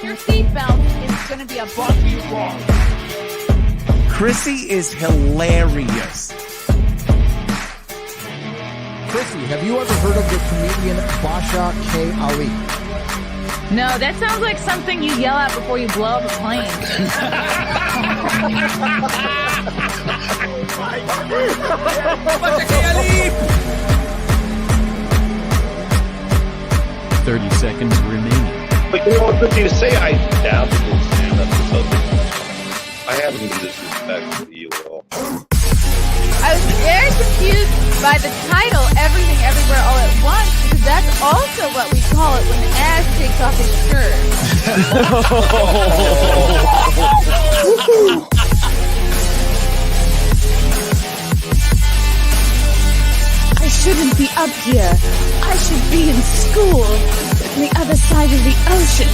your seatbelt. It's going to be a bumpy ride. Chrissie is hilarious. Chrissie, have you ever heard of the comedian Basha K. Ali? No, that sounds like something you yell out before you blow up a plane. 30 seconds remaining. But you know what, good thing to say, I dabbled in stand-up for something. I haven't been disrespectful to you at all. I was very confused by the title, Everything Everywhere All at Once, because that's also what we call it when Ash takes off his shirt. I shouldn't be up here. I should be in school on the other side of the ocean.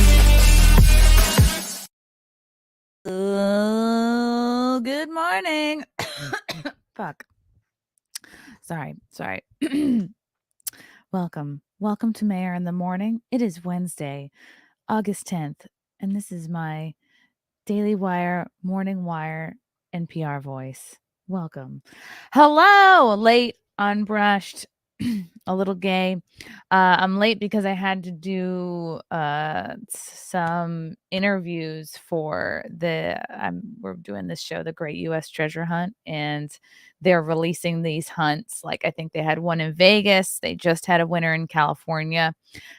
Good morning. Fuck. Sorry. Welcome to Mayor in the Morning. It is Wednesday, August 10th, and this is my Daily Wire, Morning Wire, NPR voice. Welcome. Hello, late, unbrushed, a little gay. I'm late because I had to do some interviews for we're doing this show, The Great U.S. Treasure Hunt, and they're releasing these hunts. Like, I think they had one in Vegas. They just had a winner in California.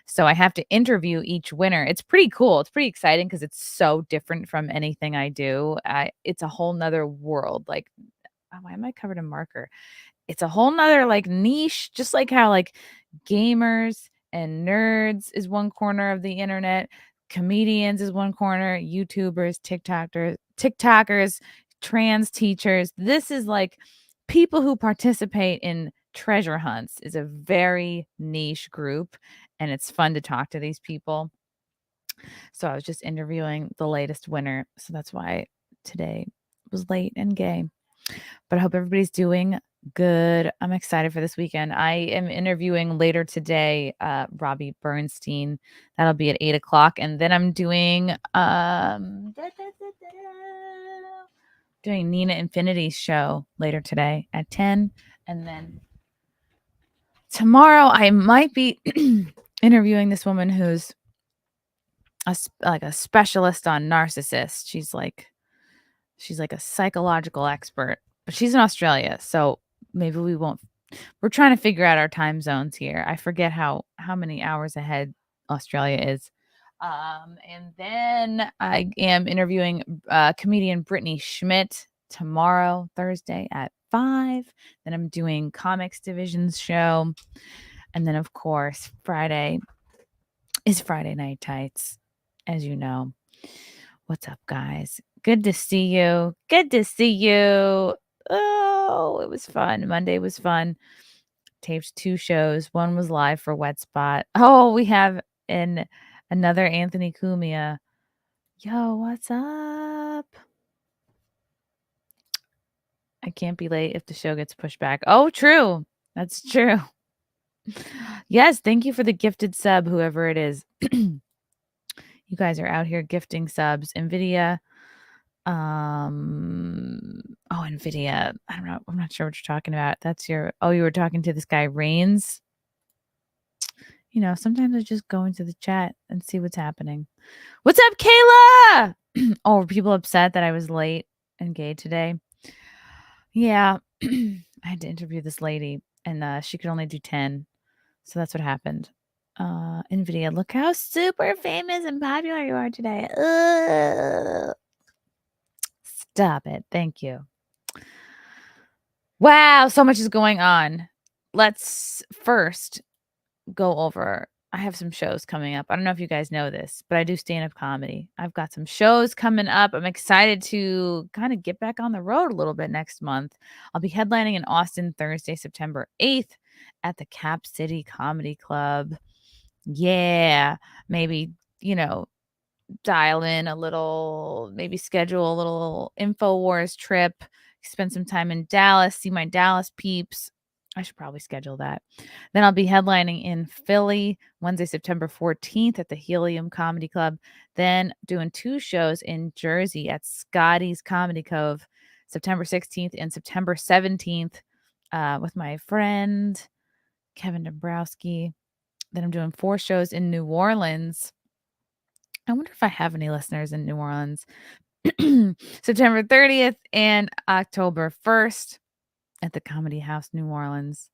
So I have to interview each winner. It's pretty cool. It's pretty exciting because it's so different from anything I do. It's a whole nother world. Like, why am I covered in marker? It's a whole nother like niche, just like how like gamers and nerds is one corner of the internet, comedians is one corner, YouTubers, TikTokers, trans teachers. This is like people who participate in treasure hunts is a very niche group, and it's fun to talk to these people. So I was just interviewing the latest winner. So that's why today was late and gay. But I hope everybody's doing good. I'm excited for this weekend. I am interviewing later today Robbie Bernstein. That'll be at 8:00. And then I'm doing Nina Infinity's show later today at 10. And then tomorrow I might be interviewing this woman who's a specialist on narcissists. She's like a psychological expert, but she's in Australia. So maybe we're trying to figure out our time zones here. I forget how many hours ahead Australia is. And then I am interviewing comedian Britney Schmidt tomorrow, Thursday at 5. Then I'm doing Comics Division's show. And then, of course, Friday is Friday Night Tights, as you know. What's up, guys? Good to see you. Oh, it was fun. Monday was fun. Taped 2 shows. One was live for Wet Spot. Oh, we have another Anthony Cumia. Yo, what's up? I can't be late if the show gets pushed back. Oh, true. That's true. Yes, thank you for the gifted sub, whoever it is. You guys are out here gifting subs. NVIDIA. NVIDIA. I don't know. I'm not sure what you're talking about. you were talking to this guy, Rains. Sometimes I just go into the chat and see what's happening. What's up, Kayla? Oh, were people upset that I was late and gay today? Yeah. I had to interview this lady, and she could only do 10. So that's what happened. NVIDIA, look how super famous and popular you are today. Stop it. Thank you. Wow, so much is going on. Let's first go over. I have some shows coming up. I don't know if you guys know this, but I do stand-up comedy. I've got some shows coming up. I'm excited to kind of get back on the road a little bit next month. I'll be headlining in Austin Thursday, September 8th at the Cap City Comedy Club. Yeah, maybe, dial in a little, maybe schedule a little InfoWars trip, spend some time in Dallas, see my Dallas peeps. I should probably schedule that. Then I'll be headlining in Philly Wednesday, September 14th at the Helium Comedy Club. Then doing 2 shows in Jersey at Scotty's Comedy Cove, September 16th and September 17th, with my friend Kevin Dombrowski. Then I'm doing 4 shows in New Orleans. I wonder if I have any listeners in New Orleans. September 30th and October 1st at the Comedy House, New Orleans.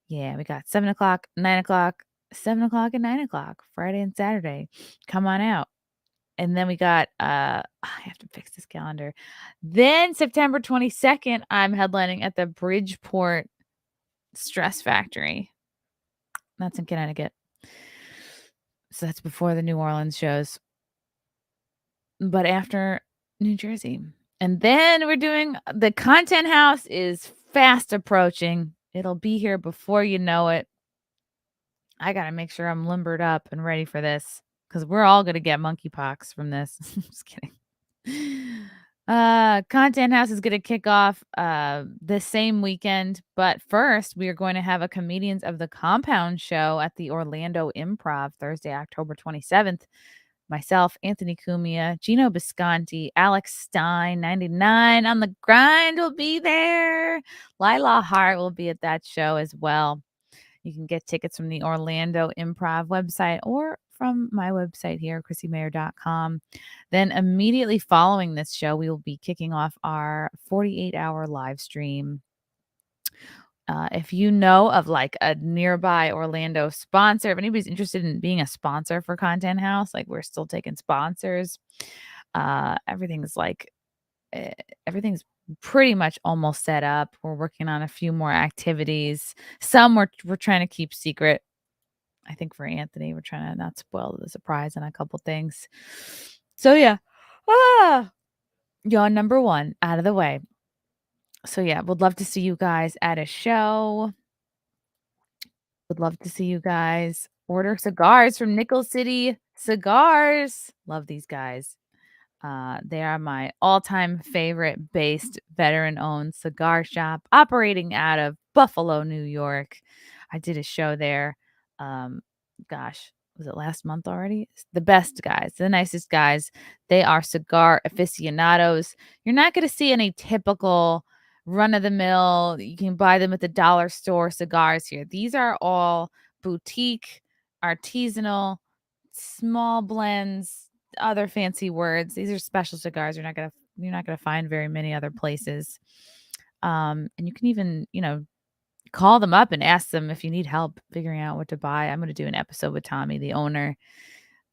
Yeah, we got 7 o'clock, 9 o'clock, 7 o'clock, and 9 o'clock, Friday and Saturday. Come on out. And then we got, I have to fix this calendar. Then September 22nd, I'm headlining at the Bridgeport Stress Factory. That's in Connecticut. So that's before the New Orleans shows, but after New Jersey. And then we're doing the Content House is fast approaching. It'll be here before you know it. I got to make sure I'm limbered up and ready for this because we're all going to get monkeypox from this. Just kidding. Content House is going to kick off the same weekend, but first we are going to have a Comedians of the Compound show at the Orlando Improv Thursday, October 27th. Myself, Anthony Cumia, Gino Bisconti, Alex Stein, 99 on the grind will be there. Lila Hart will be at that show as well. You can get tickets from the Orlando Improv website or from my website here, ChrissieMayr.com. Then immediately following this show, we will be kicking off our 48-hour live stream. If you know of like a nearby Orlando sponsor, if anybody's interested in being a sponsor for Content House, like we're still taking sponsors. Everything's pretty much almost set up. We're working on a few more activities. Some we're trying to keep secret. I think for Anthony, we're trying to not spoil the surprise on a couple things. So yeah. Yawn number 1 out of the way. So yeah, would love to see you guys at a show. Would love to see you guys order cigars from Nickel City Cigars. Love these guys. They are my all-time favorite based veteran-owned cigar shop operating out of Buffalo, New York. I did a show there. Gosh, was it last month already? The best guys, the nicest guys. They are cigar aficionados. You're not going to see any typical run-of-the-mill, you can buy them at the dollar store cigars here. These are all boutique, artisanal, small blends, other fancy words. These are special cigars. You're not gonna find very many other places. And you can even, call them up and ask them if you need help figuring out what to buy. I'm gonna do an episode with Tommy, the owner,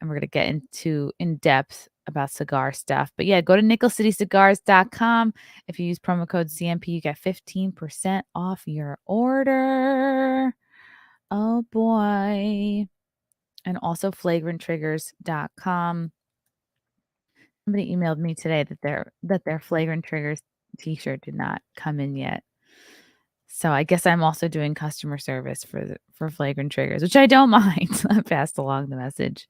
and we're gonna get into in depth about cigar stuff. But yeah, go to nickelcitycigars.com. If you use promo code CMP, you get 15% off your order. Oh boy. And also flagranttriggers.com. Somebody emailed me today that their Flagrant Triggers t-shirt did not come in yet. So I guess I'm also doing customer service for Flagrant Triggers, which I don't mind. I passed along the message.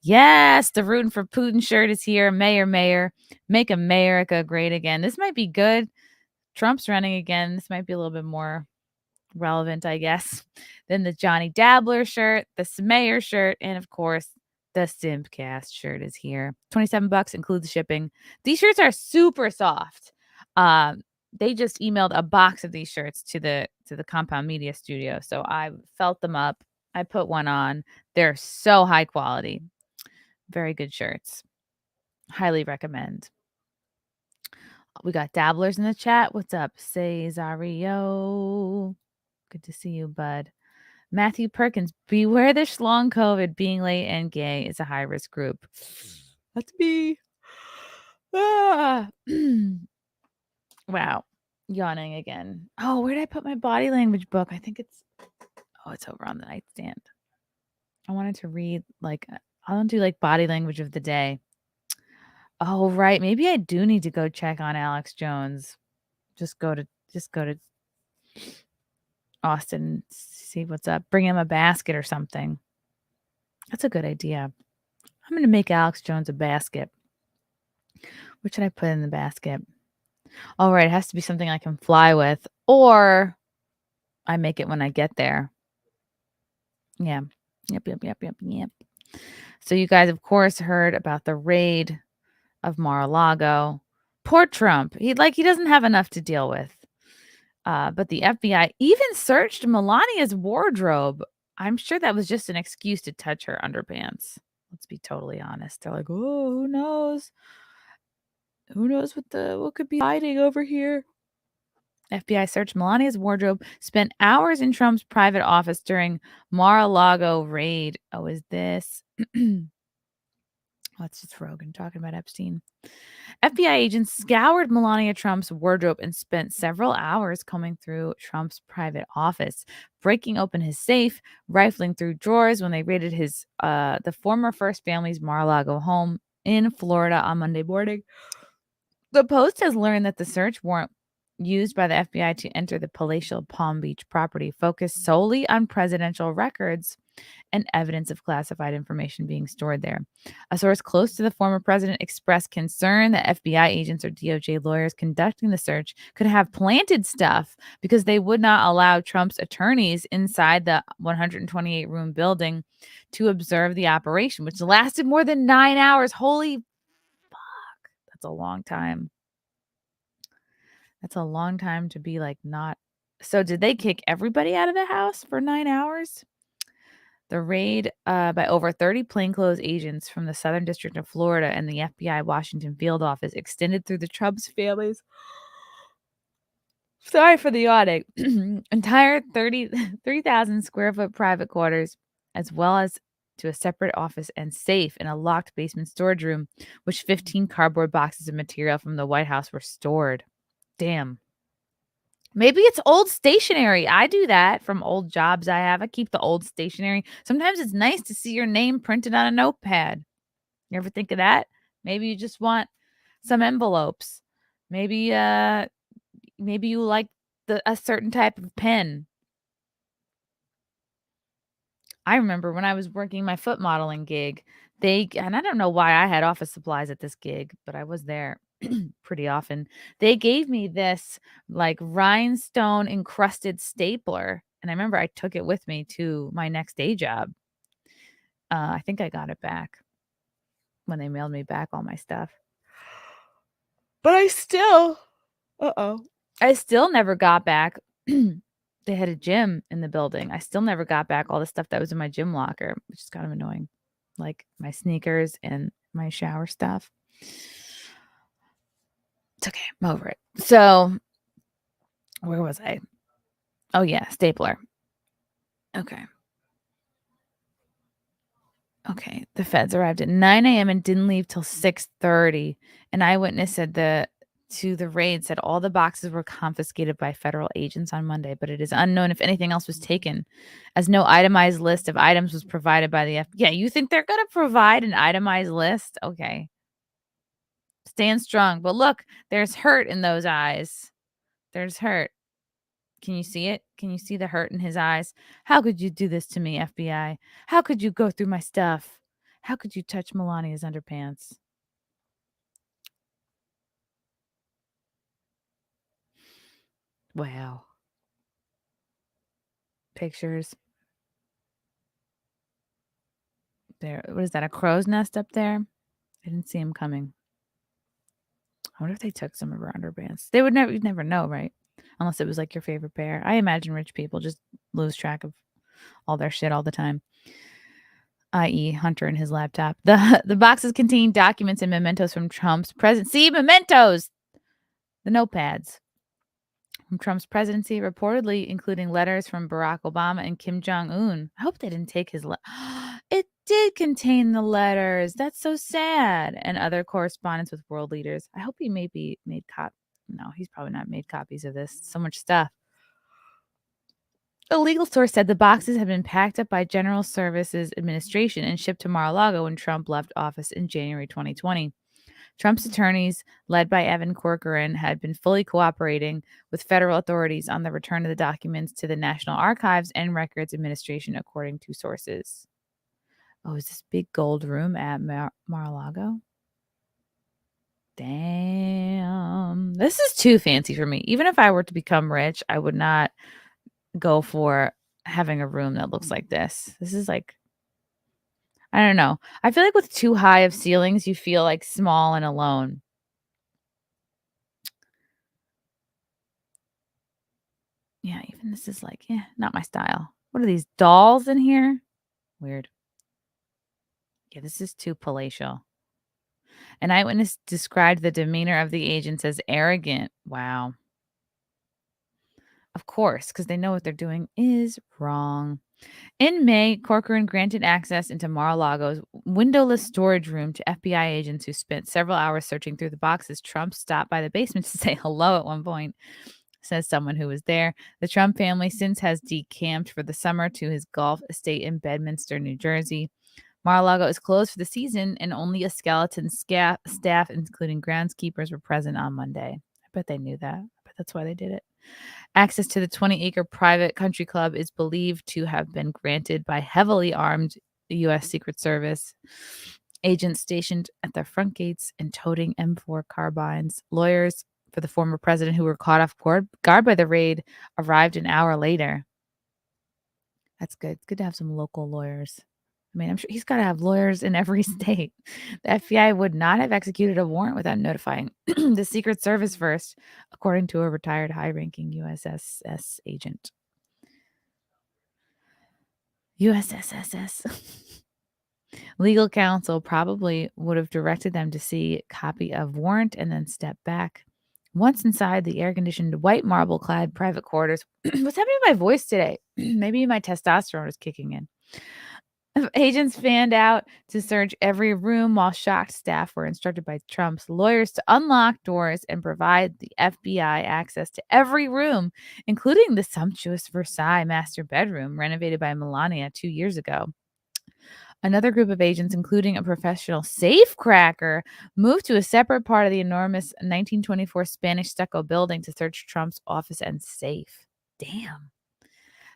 Yes, the Rootin' for Putin shirt is here. Mayor, make America great again. This might be good. Trump's running again. This might be a little bit more relevant, I guess. Then the Johnny Dabbler shirt, the Smayer shirt, and of course, the Simpcast shirt is here. $27 includes shipping. These shirts are super soft. They just emailed a box of these shirts to the Compound Media Studio. So I felt them up. I put one on. They're so high quality. Very good shirts. Highly recommend. We got dabblers in the chat. What's up, Cesario? Good to see you, bud. Matthew Perkins, beware the schlong COVID. Being late and gay is a high-risk group. That's me. Ah. Wow. Yawning again. Oh, where did I put my body language book? I think it's over on the nightstand. I wanted to read, I don't do body language of the day. Oh, right. Maybe I do need to go check on Alex Jones. Just go to Austin, see what's up. Bring him a basket or something. That's a good idea. I'm going to make Alex Jones a basket. What should I put in the basket? All right, it has to be something I can fly with, or I make it when I get there. Yeah. Yep. So you guys, of course, heard about the raid of Mar-a-Lago. Poor Trump. He doesn't have enough to deal with. But the FBI even searched Melania's wardrobe. I'm sure that was just an excuse to touch her underpants. Let's be totally honest. They're like, oh, who knows? Who knows what could be hiding over here? FBI searched Melania's wardrobe, spent hours in Trump's private office during Mar-a-Lago raid. Oh, is this? That's just Rogan talking about Epstein. FBI agents scoured Melania Trump's wardrobe and spent several hours combing through Trump's private office, breaking open his safe, rifling through drawers when they raided the former first family's Mar-a-Lago home in Florida on Monday morning. The Post has learned that the search warrant used by the FBI to enter the palatial Palm Beach property focused solely on presidential records and evidence of classified information being stored there. A source close to the former president expressed concern that FBI agents or DOJ lawyers conducting the search could have planted stuff because they would not allow Trump's attorneys inside the 128-room building to observe the operation, which lasted more than 9 hours. Holy fuck. That's a long time. That's a long time to be like not. So did they kick everybody out of the house for 9 hours? The raid by over 30 plainclothes agents from the Southern District of Florida and the FBI Washington field office extended through the Trump's family's. Sorry for the yawning. Entire 3,000 square foot private quarters, as well as to a separate office and safe in a locked basement storage room, which 15 cardboard boxes of material from the White House were stored. Damn. Maybe it's old stationery. I do that from old jobs I have. I keep the old stationery. Sometimes it's nice to see your name printed on a notepad. You ever think of that? Maybe you just want some envelopes. Maybe you like a certain type of pen. I remember when I was working my foot modeling gig, and I don't know why I had office supplies at this gig, but I was there pretty often. They gave me this like rhinestone encrusted stapler, and I remember I took it with me to my next day job. I think I got it back when they mailed me back all my stuff. But I still never got back. They had a gym in the building. I still never got back all the stuff that was in my gym locker, which is kind of annoying. Like my sneakers and my shower stuff. It's okay. I'm over it. So, where was I? Oh, yeah. Stapler. Okay. The feds arrived at 9 a.m. and didn't leave till 6:30. An eyewitness said the raid said all the boxes were confiscated by federal agents on Monday, but it is unknown if anything else was taken, as no itemized list of items was provided by the FBI. Yeah, you think they're going to provide an itemized list? Okay. Stand strong. But look, there's hurt in those eyes. There's hurt. Can you see it? Can you see the hurt in his eyes? How could you do this to me, FBI? How could you go through my stuff? How could you touch Melania's underpants? Wow. Pictures. There. What is that? A crow's nest up there? I didn't see him coming. I wonder if they took some of her underpants. They would never, you'd never know, right? Unless it was like your favorite pair. I imagine rich people just lose track of all their shit all the time. I.e. Hunter and his laptop. The boxes contain documents and mementos from Trump's presidency. See, mementos! The notepads. From Trump's presidency, reportedly including letters from Barack Obama and Kim Jong-un. I hope they didn't take his It did contain the letters. That's so sad. And other correspondence with world leaders. I hope he maybe made No, he's probably not made copies of this. So much stuff. A legal source said the boxes had been packed up by General Services Administration and shipped to Mar-a-Lago when Trump left office in January 2020. Trump's attorneys, led by Evan Corcoran, had been fully cooperating with federal authorities on the return of the documents to the National Archives and Records Administration, according to sources. Oh, is this big gold room at Mar-a-Lago? Damn. This is too fancy for me. Even if I were to become rich, I would not go for having a room that looks like this. This is like, I don't know. I feel like with too high of ceilings, you feel like small and alone. Yeah, even this is like, not my style. What are these dolls in here? Weird. Yeah, this is too palatial. An eyewitness described the demeanor of the agents as arrogant. Wow. Of course, because they know what they're doing is wrong. In May, Corcoran granted access into Mar-a-Lago's windowless storage room to FBI agents who spent several hours searching through the boxes. Trump stopped by the basement to say hello at one point, says someone who was there. The Trump family since has decamped for the summer to his golf estate in Bedminster, New Jersey. Mar-a-Lago is closed for the season, and only a skeleton staff, including groundskeepers, were present on Monday. I bet they knew that. I bet that's why they did it. Access to the 20-acre private country club is believed to have been granted by heavily armed U.S. Secret Service agents stationed at their front gates and toting M4 carbines. Lawyers for the former president who were caught off guard by the raid arrived an hour later. That's good. It's good to have some local lawyers. I mean, I'm sure he's got to have lawyers in every state. The FBI would not have executed a warrant without notifying the Secret Service first, according to a retired high-ranking USSS agent. USSS. Legal counsel probably would have directed them to see a copy of warrant and then step back. Once inside the air-conditioned, white marble-clad private quarters. What's happening to my voice today? Maybe my testosterone is kicking in. Agents fanned out to search every room while shocked staff were instructed by Trump's lawyers to unlock doors and provide the FBI access to every room, including the sumptuous Versailles master bedroom renovated by Melania 2 years ago. Another group of agents, including a professional safecracker, moved to a separate part of the enormous 1924 Spanish stucco building to search Trump's office and safe. Damn.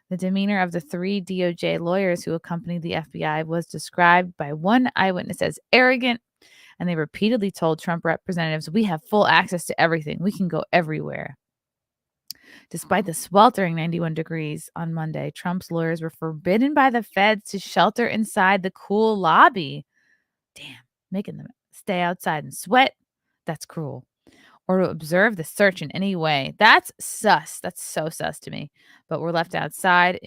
The demeanor of the 3 DOJ lawyers who accompanied the FBI was described by one eyewitness as arrogant, and they repeatedly told Trump representatives, "We have full access to everything. We can go everywhere." Despite the sweltering 91 degrees on Monday, Trump's lawyers were forbidden by the feds to shelter inside the cool lobby. Damn, making them stay outside and sweat. That's cruel. Or to observe the search in any way. That's sus. That's so sus to me. But we're left outside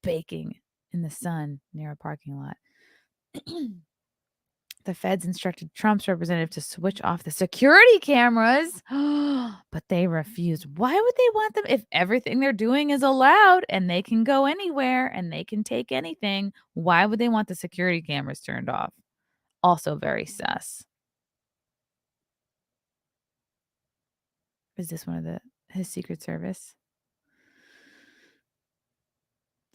baking in the sun near a parking lot. The feds instructed Trump's representative to switch off the security cameras, but they refused. Why would they want them if everything they're doing is allowed and they can go anywhere and they can take anything? Why would they want the security cameras turned off? Also very sus. Is this one of his Secret Service?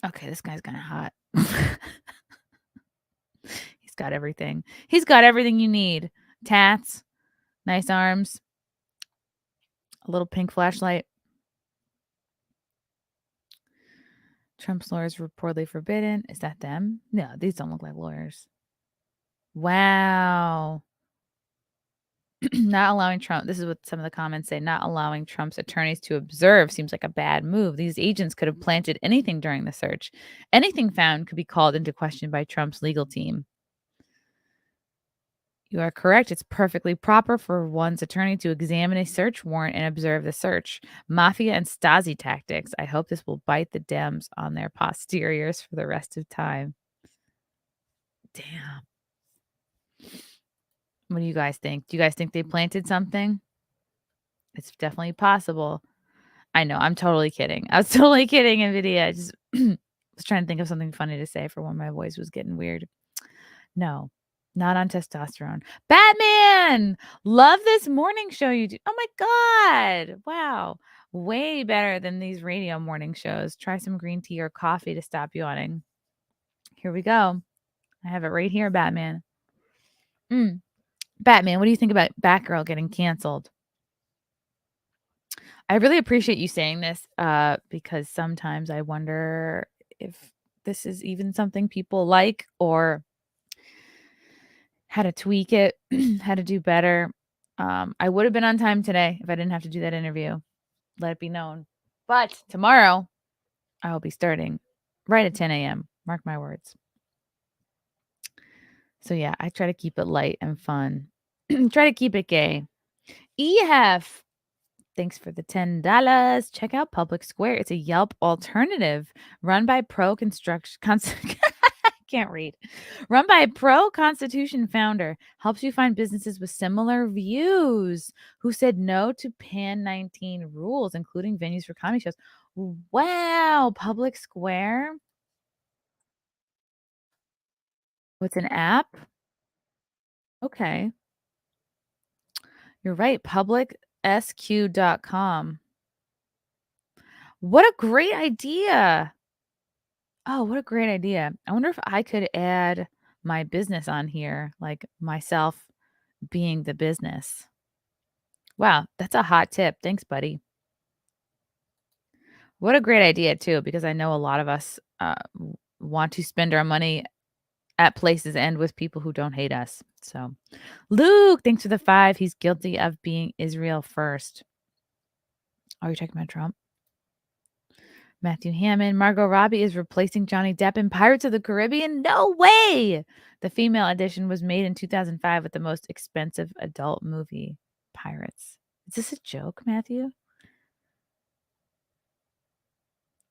Okay, this guy's kind of hot. He's got everything. He's got everything you need. Tats, nice arms, a little pink flashlight. Trump's lawyers reportedly forbidden. Is that them? No, these don't look like lawyers. Wow. Not allowing Trump, this is what some of the comments say, not allowing Trump's attorneys to observe seems like a bad move. These agents could have planted anything during the search. Anything found could be called into question by Trump's legal team. You are correct. It's perfectly proper for one's attorney to examine a search warrant and observe the search. Mafia and Stasi tactics. I hope this will bite the Dems on their posteriors for the rest of time. Damn. What do you guys think? Do you guys think they planted something? It's definitely possible. I know. I'm totally kidding. I was totally kidding, NVIDIA. I just was trying to think of something funny to say for when my voice was getting weird. No, not on testosterone. Batman! Love this morning show you do. Oh my God. Wow. Way better than these radio morning shows. Try some green tea or coffee to stop yawning. Here we go. I have it right here, Batman. Batman, what do you think about Batgirl getting canceled? I really appreciate you saying this because sometimes I wonder if this is even something people like or how to tweak it, how to do better. I would have been on time today if I didn't have to do that interview. Let it be known. But tomorrow, I will be starting right at 10 a.m. Mark my words. So yeah, I try to keep it light and fun. Try to keep it gay. EF, thanks for the $10. Check out Public Square. It's a Yelp alternative run by pro construction. Can't read. Run by a pro Constitution founder. Helps you find businesses with similar views who said no to Pan 19 rules, including venues for comedy shows. Wow. Public Square. What's an app? Okay. You're right. Publicsq.com. What a great idea. Oh, what a great idea. I wonder if I could add my business on here, like myself being the business. Wow, that's a hot tip. Thanks, buddy. What a great idea, too, because I know a lot of us want to spend our money at places and with people who don't hate us. So, Luke, thanks for the 5. He's guilty of being Israel first. Oh, you're talking about Trump? Matthew Hammond. Margot Robbie is replacing Johnny Depp in Pirates of the Caribbean? No way! The female edition was made in 2005 with the most expensive adult movie, Pirates. Is this a joke, Matthew?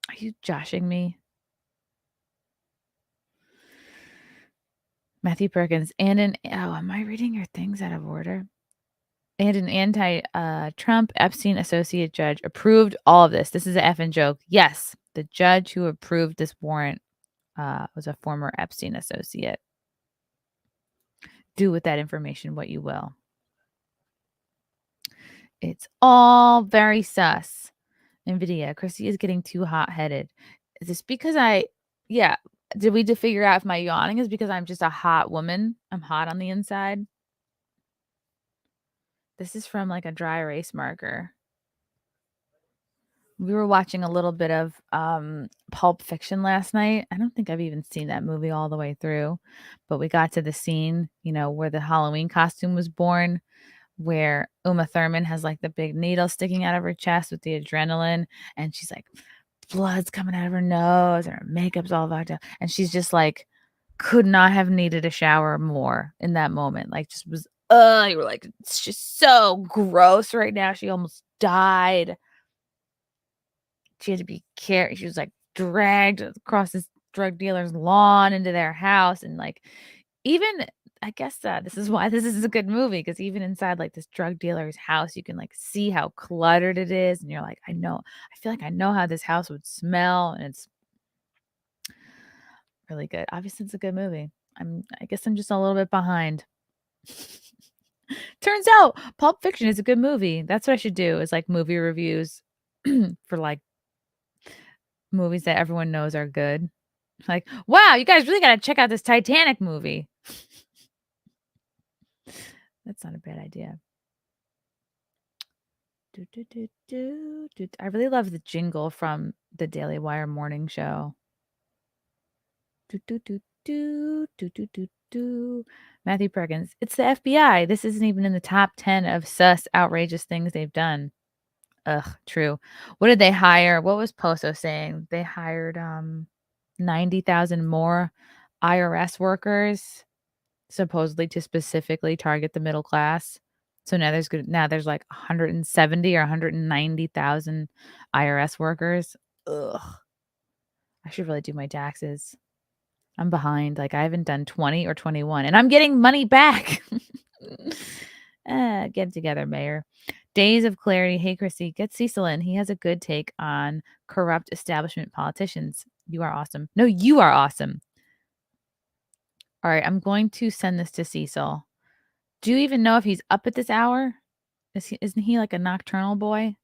Are you joshing me? Matthew Perkins. Am I reading your things out of order? And an anti-Trump Epstein associate judge approved all of this. This is an effing joke. Yes, the judge who approved this warrant was a former Epstein associate. Do with that information what you will. It's all very sus. NVIDIA, Chrissy is getting too hot-headed. Is this because did we figure out if my yawning is because I'm just a hot woman? I'm hot on the inside. This is from like a dry erase marker. We were watching a little bit of Pulp Fiction last night. I don't think I've even seen that movie all the way through, but we got to the scene, where the Halloween costume was born, where Uma Thurman has like the big needle sticking out of her chest with the adrenaline, and she's like, blood's coming out of her nose, and her makeup's all fucked up, and she's just like, could not have needed a shower more in that moment. Like, just was, you were like, it's just so gross right now. She almost died. She had to be carried. She was like dragged across this drug dealer's lawn into their house. And like, even I guess this is why this is a good movie, because even inside like this drug dealer's house, you can like see how cluttered it is. And you're like, I feel like I know how this house would smell. And it's really good. Obviously, it's a good movie. I guess I'm just a little bit behind. Turns out Pulp Fiction is a good movie. That's what I should do, is like movie reviews for like movies that everyone knows are good. Like, wow, you guys really got to check out this Titanic movie. That's not a bad idea. I really love the jingle from the Daily Wire morning show. Matthew Perkins. It's the FBI. This isn't even in the top 10 of sus, outrageous things they've done. Ugh, true. What did they hire? What was Poso saying? They hired 90,000 more IRS workers, supposedly to specifically target the middle class. So now there's like 170 or 190,000 IRS workers. Ugh. I should really do my taxes. I'm behind. Like, I haven't done 20 or 21, and I'm getting money back. Get it together, Mayor. Days of Clarity. Hey, Chrissy, get Cecil in. He has a good take on corrupt establishment politicians. You are awesome. No, you are awesome. All right, I'm going to send this to Cecil. Do you even know if he's up at this hour? Isn't he like a nocturnal boy?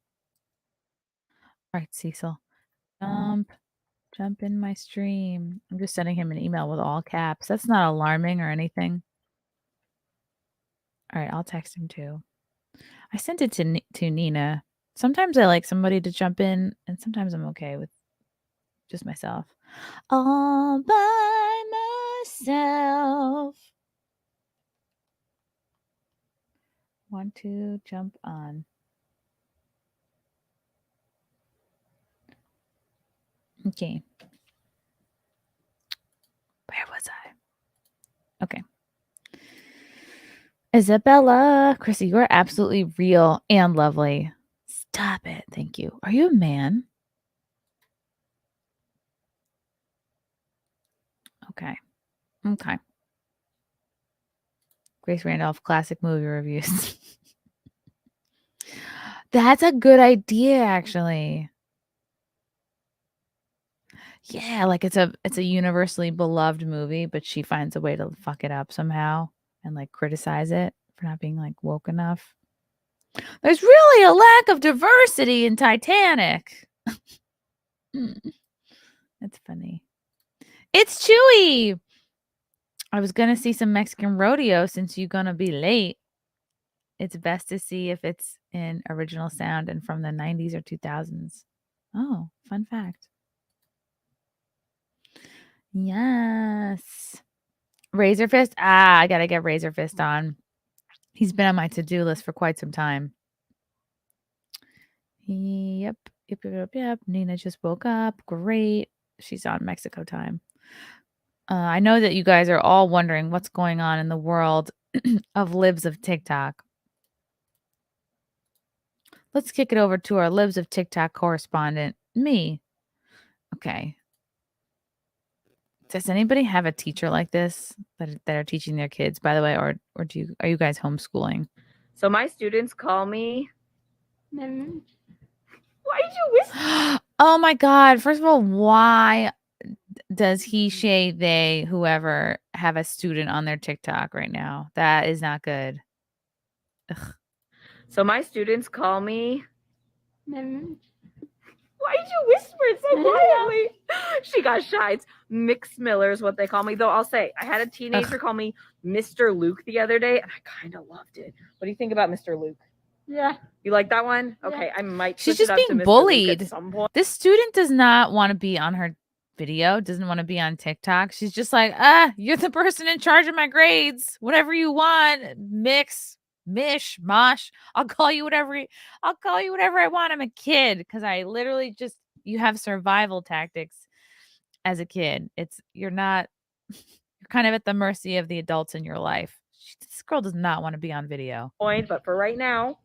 All right, Cecil. Jump in my stream. I'm just sending him an email with all caps. That's not alarming or anything. All right, I'll text him too. I sent it to Nina. Sometimes I like somebody to jump in, and sometimes I'm okay with just myself. All by myself. want to jump on. Okay. Where was I? Okay. Isabella, Chrissy, you're absolutely real and lovely. Stop it. Thank you. Are you a man? Okay. Okay. Grace Randolph, classic movie reviews. That's a good idea, actually. Yeah, like it's a universally beloved movie, but she finds a way to fuck it up somehow and like criticize it for not being like woke enough. There's really a lack of diversity in Titanic. That's funny. It's Chewy. I was gonna see some Mexican rodeo since you're gonna be late. It's best to see if it's in original sound and from the 90s or 2000s. Oh, fun fact. Yes. Razor Fist. I gotta get Razor Fist on. He's been on my to-do list for quite some time. Yep. Nina just woke up. Great. She's on Mexico time. I know that you guys are all wondering what's going on in the world of libs of TikTok. Let's kick it over to our libs of TikTok correspondent, me. Okay. Does anybody have a teacher like this that are teaching their kids, by the way, or are you guys homeschooling? So my students call me. Why did you whisper? Oh my God. First of all, why does he, she, they, whoever have a student on their TikTok right now? That is not good. Ugh. So my students call me. Why did you whisper so quietly? She got shy. It's Mix Miller is what they call me. Though I'll say, I had a teenager call me Mr. Luke the other day, and I kind of loved it. What do you think about Mr. Luke? Yeah. You like that one? Yeah. Okay, I might. She's switch just it up being to Mr. Luke bullied. at some point. This student does not want to be on her video, doesn't want to be on TikTok. She's just like, you're the person in charge of my grades. Whatever you want, mish, mosh. I'll call you whatever I want. I'm a kid because I literally just you have survival tactics as a kid. You're kind of at the mercy of the adults in your life. This girl does not want to be on video. But for right now,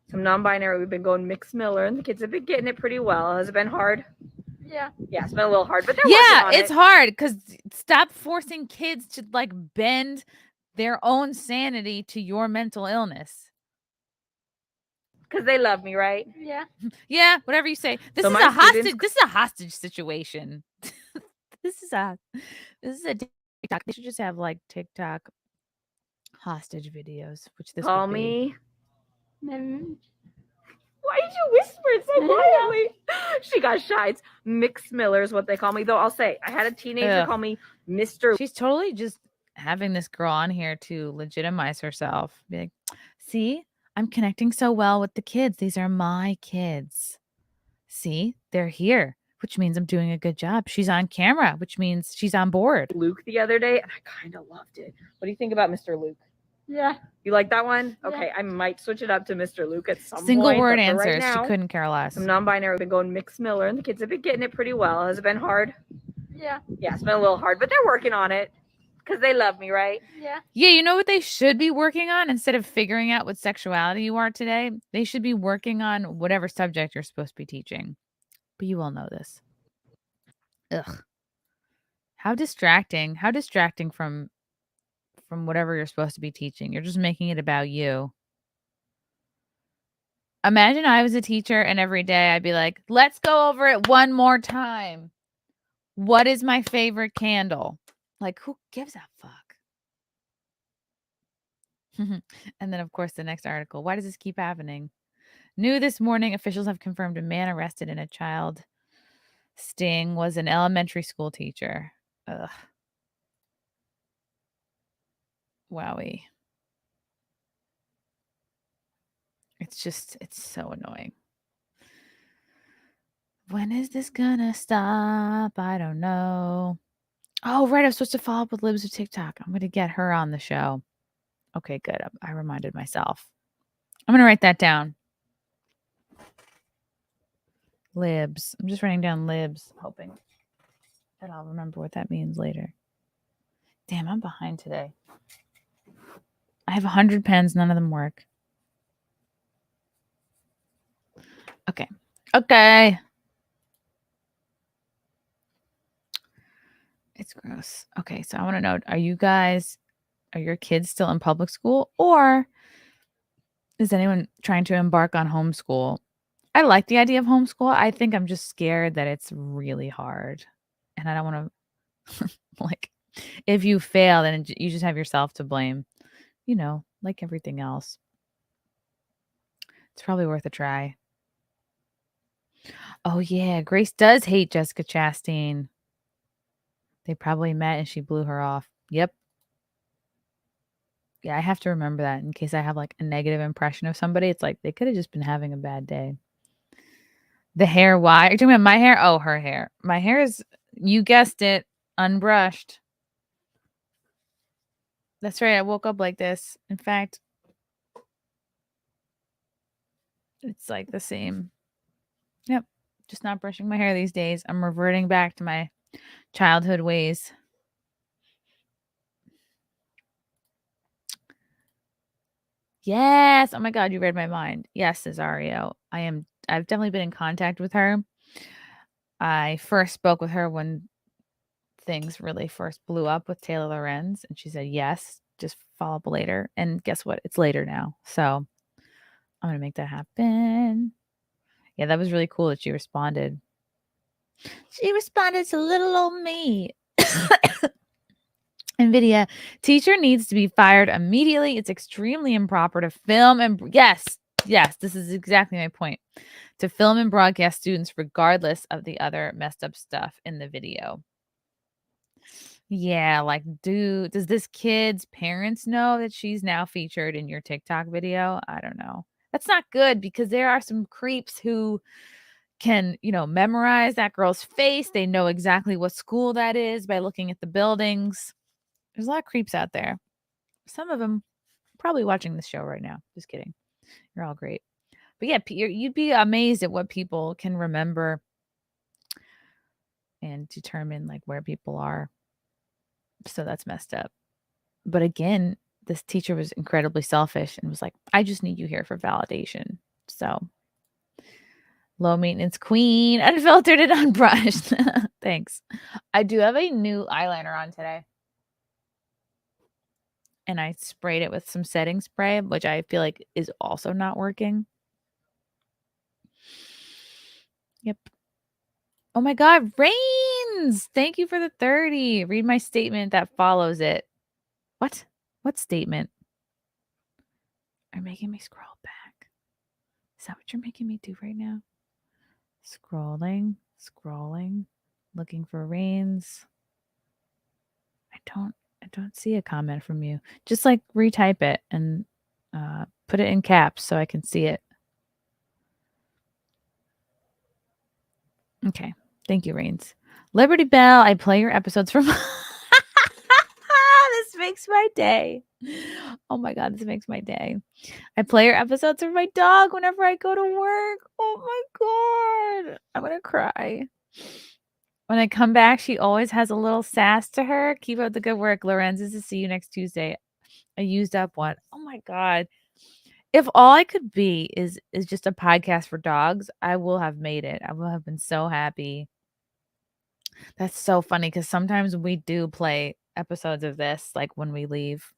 some non-binary, we've been going Mix Miller, and the kids have been getting it pretty well. Has it been hard? Yeah. Yeah, it's been a little hard, but they're working on It's it. hard because stop forcing kids to like bend their own sanity to your mental illness. Because they love me, right? Yeah. Yeah, whatever you say. This So is my a hostage. students- This is a hostage situation. This is a TikTok. They should just have like TikTok hostage videos, which this Call would be. me. Why did you whisper so quietly? She got shy. It's Mix Miller is what they call me. Though I'll say, I had a teenager Ugh. call me Mr. She's totally just having this girl on here to legitimize herself. Be like, see, I'm connecting so well with the kids. These are my kids. See, they're here, which means I'm doing a good job. She's on camera, which means she's on board. Luke the other day, and I kind of loved it. What do you think about Mr. Luke? Yeah. You like that one? Yeah. Okay, I might switch it up to Mr. Luke at some Single point. word but for right answers. now, She couldn't care less. some non-binary, we've been going Mix Miller, and the kids have been getting it pretty well. Has it been hard? Yeah. Yeah, it's been a little hard, but they're working on it because they love me, right? Yeah. Yeah, you know what they should be working on instead of figuring out what sexuality you are today? They should be working on whatever subject you're supposed to be teaching. But you all know this. Ugh. How distracting. How distracting from whatever you're supposed to be teaching. You're just making it about you. Imagine I was a teacher and every day I'd be like, let's go over it one more time. What is my favorite candle? Like, who gives a fuck? And then, of course, the next article. Why does this keep happening? New this morning, officials have confirmed a man arrested in a child sting was an elementary school teacher. Ugh. Wowie. It's so annoying. When is this gonna stop? I don't know. Oh, right. I was supposed to follow up with Libs of TikTok. I'm going to get her on the show. Okay, good. I reminded myself. I'm going to write that down. Libs. I'm just writing down libs, hoping that I'll remember what that means later. Damn, I'm behind today. I have 100 pens. None of them work. Okay. Okay. It's gross. Okay, so I want to know, are your kids still in public school, or is anyone trying to embark on homeschool? I like the idea of homeschool. I think I'm just scared that it's really hard. And I don't want to, like, if you fail, then you just have yourself to blame, like everything else. It's probably worth a try. Oh, yeah. Grace does hate Jessica Chastain. They probably met and she blew her off. Yep. Yeah, I have to remember that in case I have like a negative impression of somebody. It's like they could have just been having a bad day. The hair, why? Are you talking about my hair? Oh, her hair. My hair is, you guessed it, unbrushed. That's right. I woke up like this. In fact, it's like the same. Yep. Just not brushing my hair these days. I'm reverting back to my childhood ways. Yes. Oh my God, you read my mind. Yes, Cesario. I've definitely been in contact with her. I first spoke with her when things really first blew up with Taylor Lorenz, and she said yes, just follow up later. And guess what? It's later now. So I'm gonna make that happen. Yeah, that was really cool that she responded. She responded to little old me. NVIDIA teacher needs to be fired immediately. It's extremely improper to film and yes, this is exactly my point. To film and broadcast students regardless of the other messed up stuff in the video. Yeah, like, does this kid's parents know that she's now featured in your TikTok video? I don't know. That's not good because there are some creeps who can, memorize that girl's face. They know exactly what school that is by looking at the buildings. There's a lot of creeps out there. Some of them probably watching this show right now. Just kidding. You're all great. But yeah, you'd be amazed at what people can remember and determine like where people are. So that's messed up. But again, this teacher was incredibly selfish and was like, I just need you here for validation. So low maintenance queen, unfiltered and unbrushed. Thanks. I do have a new eyeliner on today. And I sprayed it with some setting spray, which I feel like is also not working. Yep. Oh my God, Rains! Thank you for the 30. Read my statement that follows it. What? What statement? Are you making me scroll back? Is that what you're making me do right now? Scrolling, looking for Rains. I don't see a comment from you. Just like retype it and put it in caps so I can see it. Okay. Thank you, Rains. Liberty Bell, I play your episodes from. This makes my day. Oh my God, this makes my day. I play your episodes for my dog whenever I go to work. Oh my God. I'm going to cry. When I come back, she always has a little sass to her. Keep up the good work, Lorenz. To see you next Tuesday. I used up one. Oh my God. If all I could be is just a podcast for dogs, I will have made it. I will have been so happy. That's so funny because sometimes we do play episodes of this, like when we leave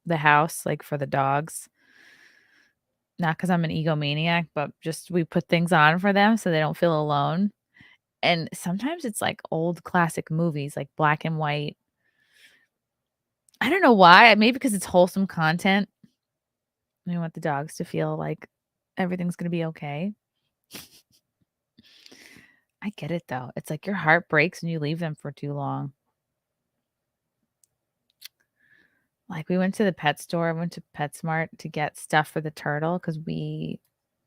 the house, like for the dogs. Not because I'm an egomaniac, but just we put things on for them so they don't feel alone. And sometimes it's like old classic movies, like black and white. I don't know why. Maybe because it's wholesome content. I want the dogs to feel like everything's going to be okay. I get it though. It's like your heart breaks when you leave them for too long. Like we went to the pet store, I went to PetSmart to get stuff for the turtle because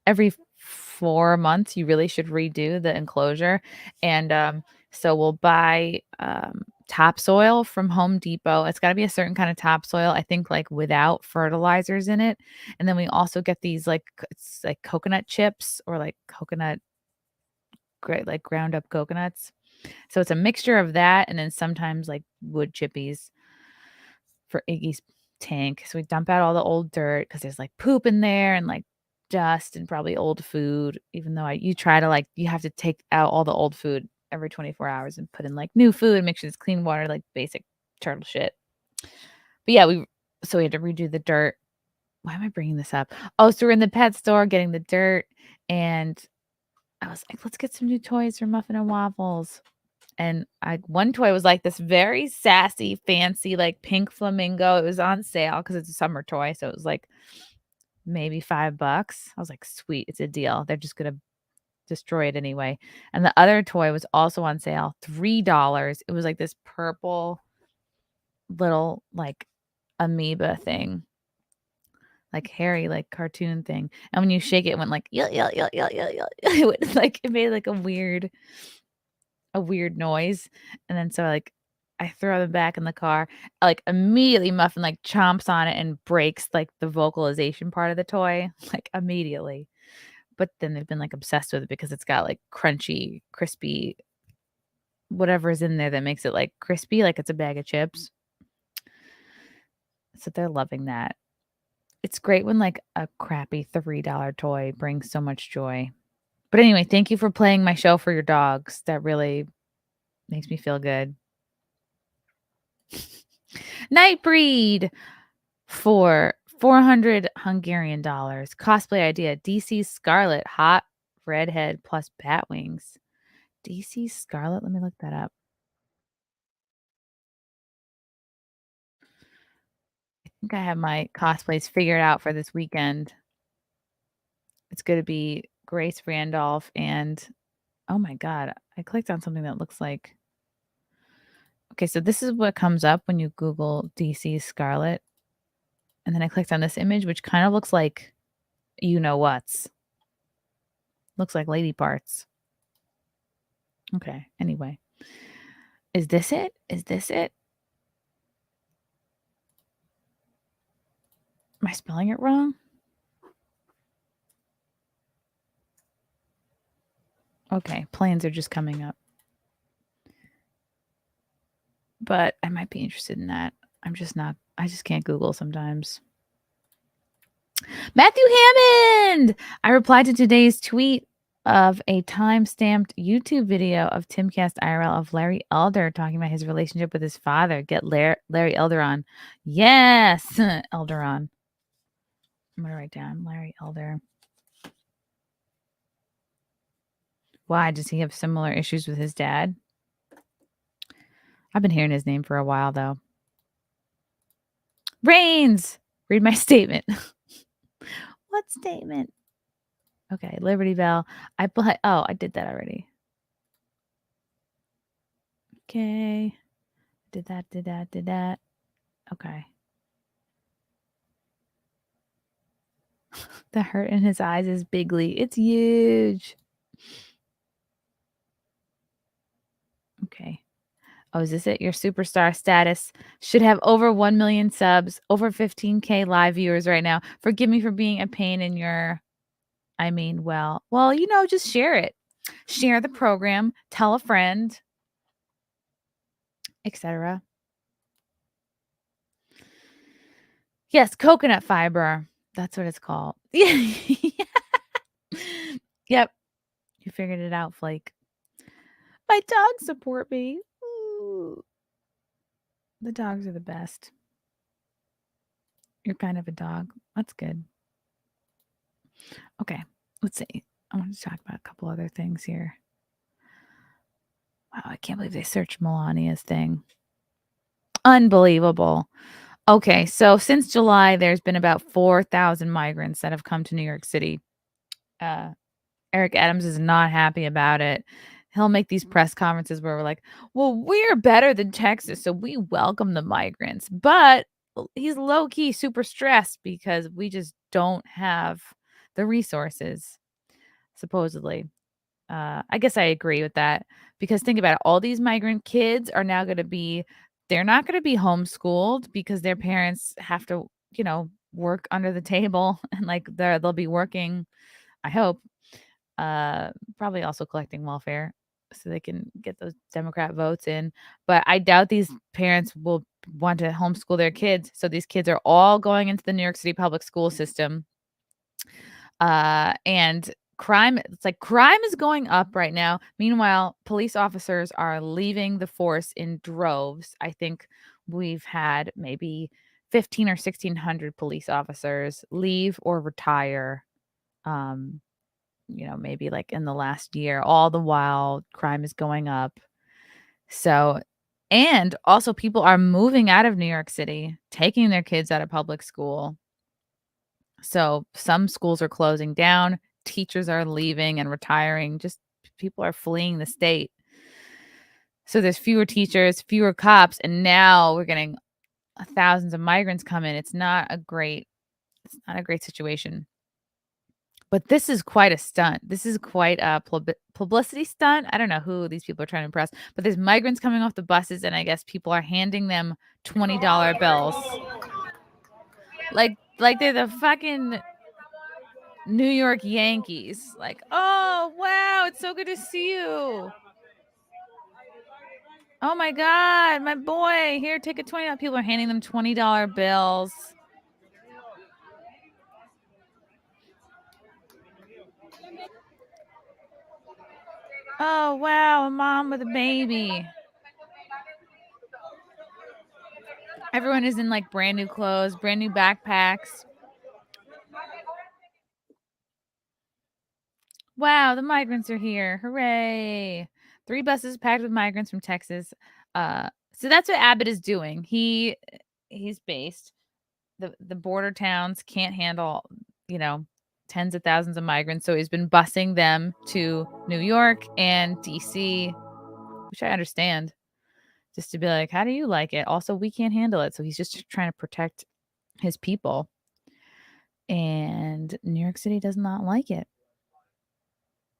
every 4 months you really should redo the enclosure. And so we'll buy topsoil from Home Depot. It's got to be a certain kind of topsoil, I think, like without fertilizers in it. And then we also get these it's like coconut chips or like coconut, like ground up coconuts. So it's a mixture of that and then sometimes like wood chippies for Iggy's tank. So we dump out all the old dirt because there's like poop in there and like dust and probably old food. Even though you try to you have to take out all the old food every 24 hours and put in like new food and make sure it's clean water, like basic turtle shit. But yeah, we had to redo the dirt. Why am I bringing this up? Oh, so we're in the pet store getting the dirt and I was like, let's get some new toys for Muffin and Waffles. And one toy was like this very sassy, fancy, like pink flamingo. It was on sale because it's a summer toy. So it was like maybe $5. I was like, sweet, it's a deal. They're just going to destroy it anyway. And the other toy was also on sale, $3. It was like this purple little like amoeba thing, like hairy, like cartoon thing. And when you shake it, it went like, yeah, yeah, yeah, yeah, yeah, yeah. It went, like, it made like a weird noise. And then so like I throw them back in the car, like immediately Muffin like chomps on it and breaks like the vocalization part of the toy, like immediately. But then they've been like obsessed with it because it's got like crunchy, crispy, whatever is in there that makes it like crispy, like it's a bag of chips. So they're loving that. It's great when like a crappy $3 toy brings so much joy. But anyway, thank you for playing my show for your dogs. That really makes me feel good. Nightbreed for 400 Hungarian dollars. Cosplay idea. DC Scarlet, hot redhead plus bat wings. DC Scarlet, let me look that up. I think I have my cosplays figured out for this weekend. It's going to be Grace Randolph and, oh my God, I clicked on something that looks like, okay, so this is what comes up when you Google DC Scarlet. And then I clicked on this image, which kind of looks like you know what's. Looks like lady parts. Okay, anyway. Is this it? Is this it? Am I spelling it wrong? Okay, plans are just coming up. But I might be interested in that. I just can't Google sometimes. Matthew Hammond! I replied to today's tweet of a time-stamped YouTube video of Timcast IRL of Larry Elder talking about his relationship with his father. Get Larry Elder on. Yes! Elder on. I'm going to write down Larry Elder. Why? Does he have similar issues with his dad? I've been hearing his name for a while, though. Reigns! Read my statement. What statement? Okay, Liberty Bell. I did that already. Okay. Did that. Okay. The hurt in his eyes is bigly. It's huge. Okay. Oh, is this it? Your superstar status should have over 1 million subs, over 15K live viewers right now. Forgive me for being a pain in your, just share it. Share the program, tell a friend, etc. Yes, coconut fiber. That's what it's called. Yeah. Yep. You figured it out, Flake. My dogs support me. Ooh. The dogs are the best. You're kind of a dog. That's good. Okay, let's see. I want to talk about a couple other things here. Wow, I can't believe they searched Melania's thing. Unbelievable. Okay, so since July, there's been about 4,000 migrants that have come to New York City. Eric Adams is not happy about it. He'll make these press conferences where we're like, well, we're better than Texas, so we welcome the migrants. But he's low-key super stressed because we just don't have the resources, supposedly. I guess I agree with that because think about it. All these migrant kids are now going to be, they're not going to be homeschooled because their parents have to, work under the table and like they'll be working, I hope, probably also collecting welfare so they can get those Democrat votes in. But I doubt these parents will want to homeschool their kids. So these kids are all going into the New York City public school system. And crime, it's like crime is going up right now. Meanwhile, police officers are leaving the force in droves. I think we've had maybe 15 or 1600 police officers leave or retire. Maybe like in the last year, all the while crime is going up. So, and also people are moving out of New York City, taking their kids out of public school. So some schools are closing down, teachers are leaving and retiring, just people are fleeing the state. So there's fewer teachers, fewer cops, and now we're getting thousands of migrants come in. It's not a great situation. But this is quite a stunt. This is quite a publicity stunt. I don't know who these people are trying to impress, but there's migrants coming off the buses, and I guess people are handing them $20 bills. Like they're the fucking New York Yankees. Like, oh, wow, it's so good to see you. Oh my God, my boy. Here, take a $20. People are handing them $20 bills. Oh, wow, a mom with a baby. Everyone is in like brand new clothes, brand new backpacks. Wow, the migrants are here. Hooray. 3 buses packed with migrants from Texas. So that's what Abbott is doing. He's based. The border towns can't handle, tens of thousands of migrants. So he's been busing them to New York and DC, which I understand. Just to be like, how do you like it? Also, we can't handle it. So he's just trying to protect his people. And New York City does not like it.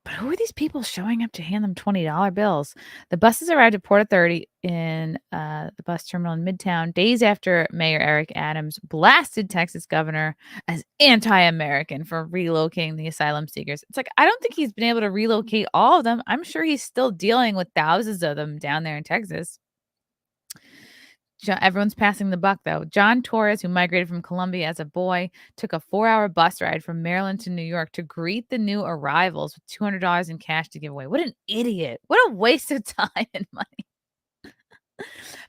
But who are these people showing up to hand them $20 bills? The buses arrived at Port Authority in the bus terminal in Midtown days after Mayor Eric Adams blasted Texas governor as anti-American for relocating the asylum seekers. It's like, I don't think he's been able to relocate all of them. I'm sure he's still dealing with thousands of them down there in Texas. Everyone's passing the buck, though. John Torres, who migrated from Colombia as a boy, took a 4-hour bus ride from Maryland to New York to greet the new arrivals with $200 in cash to give away. What an idiot. What a waste of time and money.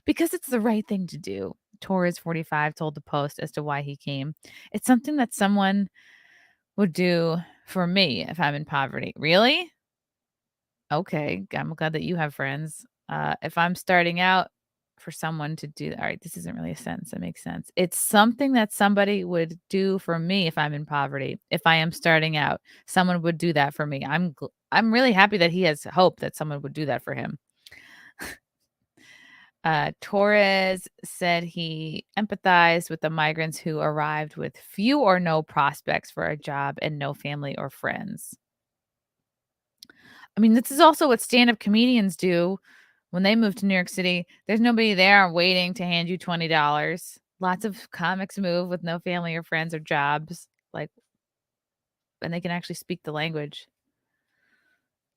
Because it's the right thing to do. Torres, 45, told the Post as to why he came. It's something that someone would do for me if I'm in poverty. Really? Okay. I'm glad that you have friends. If I'm starting out, for someone to do that. All right, this isn't really a sentence that makes sense. It's something that somebody would do for me if I'm in poverty. If I am starting out, someone would do that for me. I'm really happy that he has hope that someone would do that for him. Torres said he empathized with the migrants who arrived with few or no prospects for a job and no family or friends. I mean, this is also what stand-up comedians do. When they move to New York City, there's nobody there waiting to hand you $20. Lots of comics move with no family or friends or jobs, and they can actually speak the language.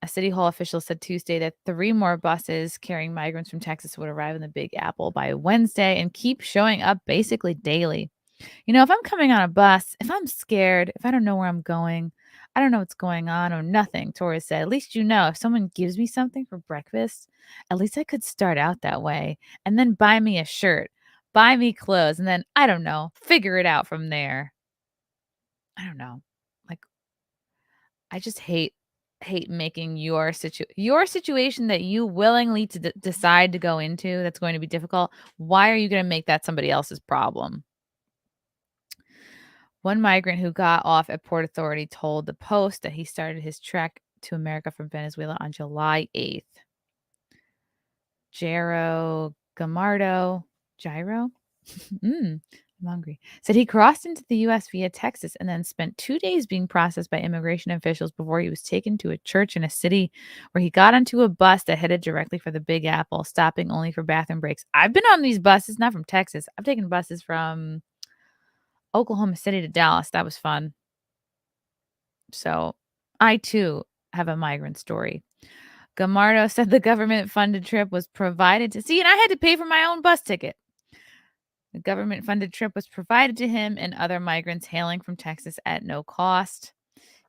A City Hall official said Tuesday that 3 more buses carrying migrants from Texas would arrive in the Big Apple by Wednesday and keep showing up basically daily. If I'm coming on a bus, if I'm scared, if I don't know where I'm going, I don't know what's going on or nothing, Torres said. At least if someone gives me something for breakfast, at least I could start out that way and then buy me a shirt, buy me clothes, and then, I don't know, figure it out from there. I don't know. I just hate making your situation that you willingly decide to go into that's going to be difficult. Why are you going to make that somebody else's problem? One migrant who got off at Port Authority told the Post that he started his trek to America from Venezuela on July 8th. Gyro? I'm hungry. Said he crossed into the U.S. via Texas and then spent 2 days being processed by immigration officials before he was taken to a church in a city where he got onto a bus that headed directly for the Big Apple, stopping only for bathroom breaks. I've been on these buses, not from Texas. I've taken buses from Oklahoma City to Dallas. That was fun. So I too have a migrant story. Gamardo said the government funded trip was provided to see, and I had to pay for my own bus ticket. The government funded trip was provided to him and other migrants hailing from Texas at no cost.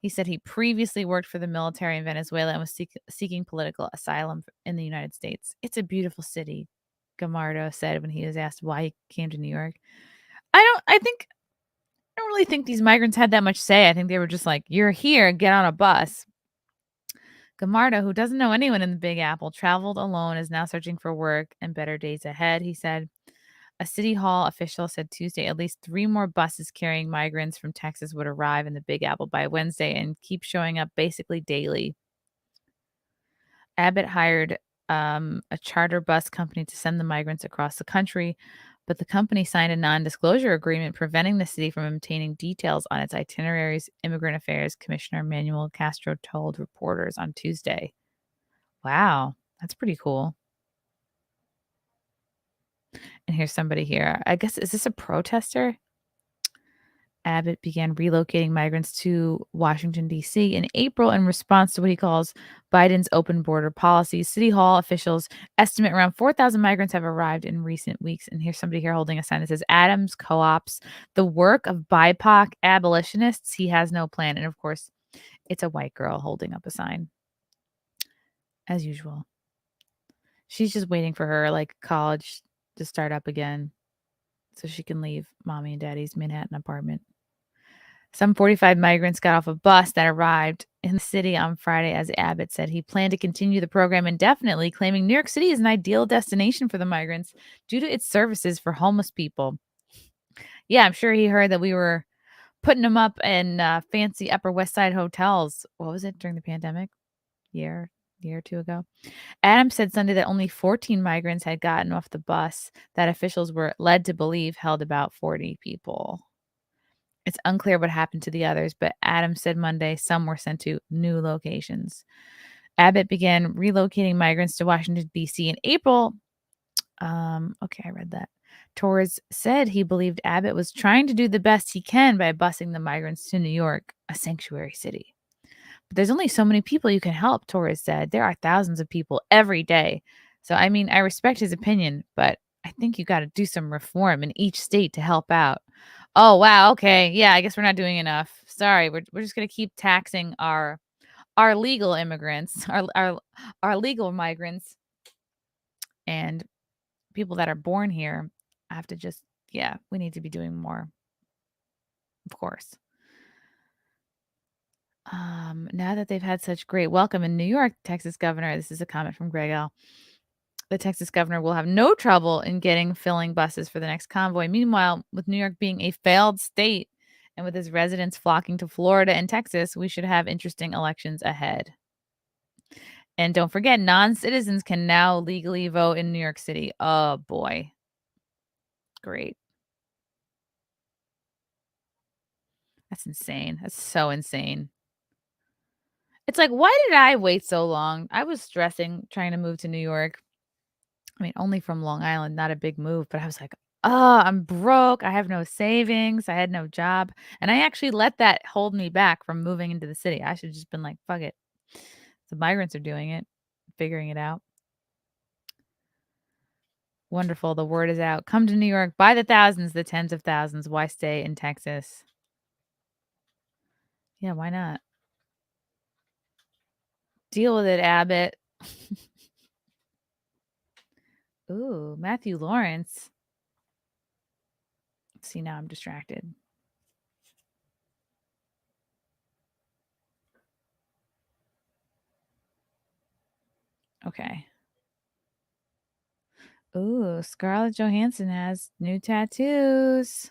He said he previously worked for the military in Venezuela and was seeking political asylum in the United States. It's a beautiful city, Gamardo said when he was asked why he came to New York. I don't really think these migrants had that much say. I think they were just like, you're here, get on a bus. Gamardo, who doesn't know anyone in the Big Apple, traveled alone, is now searching for work and better days ahead. He said a city hall official said Tuesday at least 3 more buses carrying migrants from Texas would arrive in the Big Apple by Wednesday and keep showing up basically daily. Abbott hired a charter bus company to send the migrants across the country, but the company signed a non-disclosure agreement preventing the city from obtaining details on its itineraries, Immigrant Affairs Commissioner Manuel Castro told reporters on Tuesday. Wow, that's pretty cool. And here's somebody here. I guess, is this a protester? Abbott began relocating migrants to Washington, D.C. in April in response to what he calls Biden's open border policies. City Hall officials estimate around 4,000 migrants have arrived in recent weeks. And here's somebody here holding a sign that says Adams co-ops the work of BIPOC abolitionists. He has no plan. And of course, it's a white girl holding up a sign. As usual. She's just waiting for her like college to start up again so she can leave mommy and daddy's Manhattan apartment. Some 45 migrants got off a bus that arrived in the city on Friday, as Abbott said. He planned to continue the program indefinitely, claiming New York City is an ideal destination for the migrants due to its services for homeless people. Yeah, I'm sure he heard that we were putting them up in fancy Upper West Side hotels. What was it during the pandemic? Year or two ago. Adams said Sunday that only 14 migrants had gotten off the bus that officials were led to believe held about 40 people. It's unclear what happened to the others, but Adams said Monday some were sent to new locations. Abbott began relocating migrants to Washington, D.C. in April. Okay, I read that. Torres said he believed Abbott was trying to do the best he can by busing the migrants to New York, a sanctuary city. But there's only so many people you can help, Torres said. There are thousands of people every day. So, I mean, I respect his opinion, but I think you got to do some reform in each state to help out. Oh, wow. Okay. Yeah, I guess we're not doing enough. Sorry. We're just going to keep taxing our legal immigrants, our legal migrants, and people that are born here have to just, yeah, we need to be doing more. Of course. Now that they've had such great welcome in New York, Texas governor, this is a comment from Greg L. The Texas governor will have no trouble in filling buses for the next convoy. Meanwhile, with New York being a failed state and with his residents flocking to Florida and Texas, we should have interesting elections ahead. And don't forget, non-citizens can now legally vote in New York City. Oh, boy. Great. That's insane. That's so insane. It's like, why did I wait so long? I was stressing trying to move to New York. I mean, only from Long Island, not a big move, but I was like, oh, I'm broke. I have no savings. I had no job. And I actually let that hold me back from moving into the city. I should have just been like, fuck it. The migrants are doing it, figuring it out. Wonderful. The word is out. Come to New York by the thousands, the tens of thousands. Why stay in Texas? Yeah, why not? Deal with it, Abbott. Ooh, Matthew Lawrence. See, now I'm distracted. Okay. Ooh, Scarlett Johansson has new tattoos.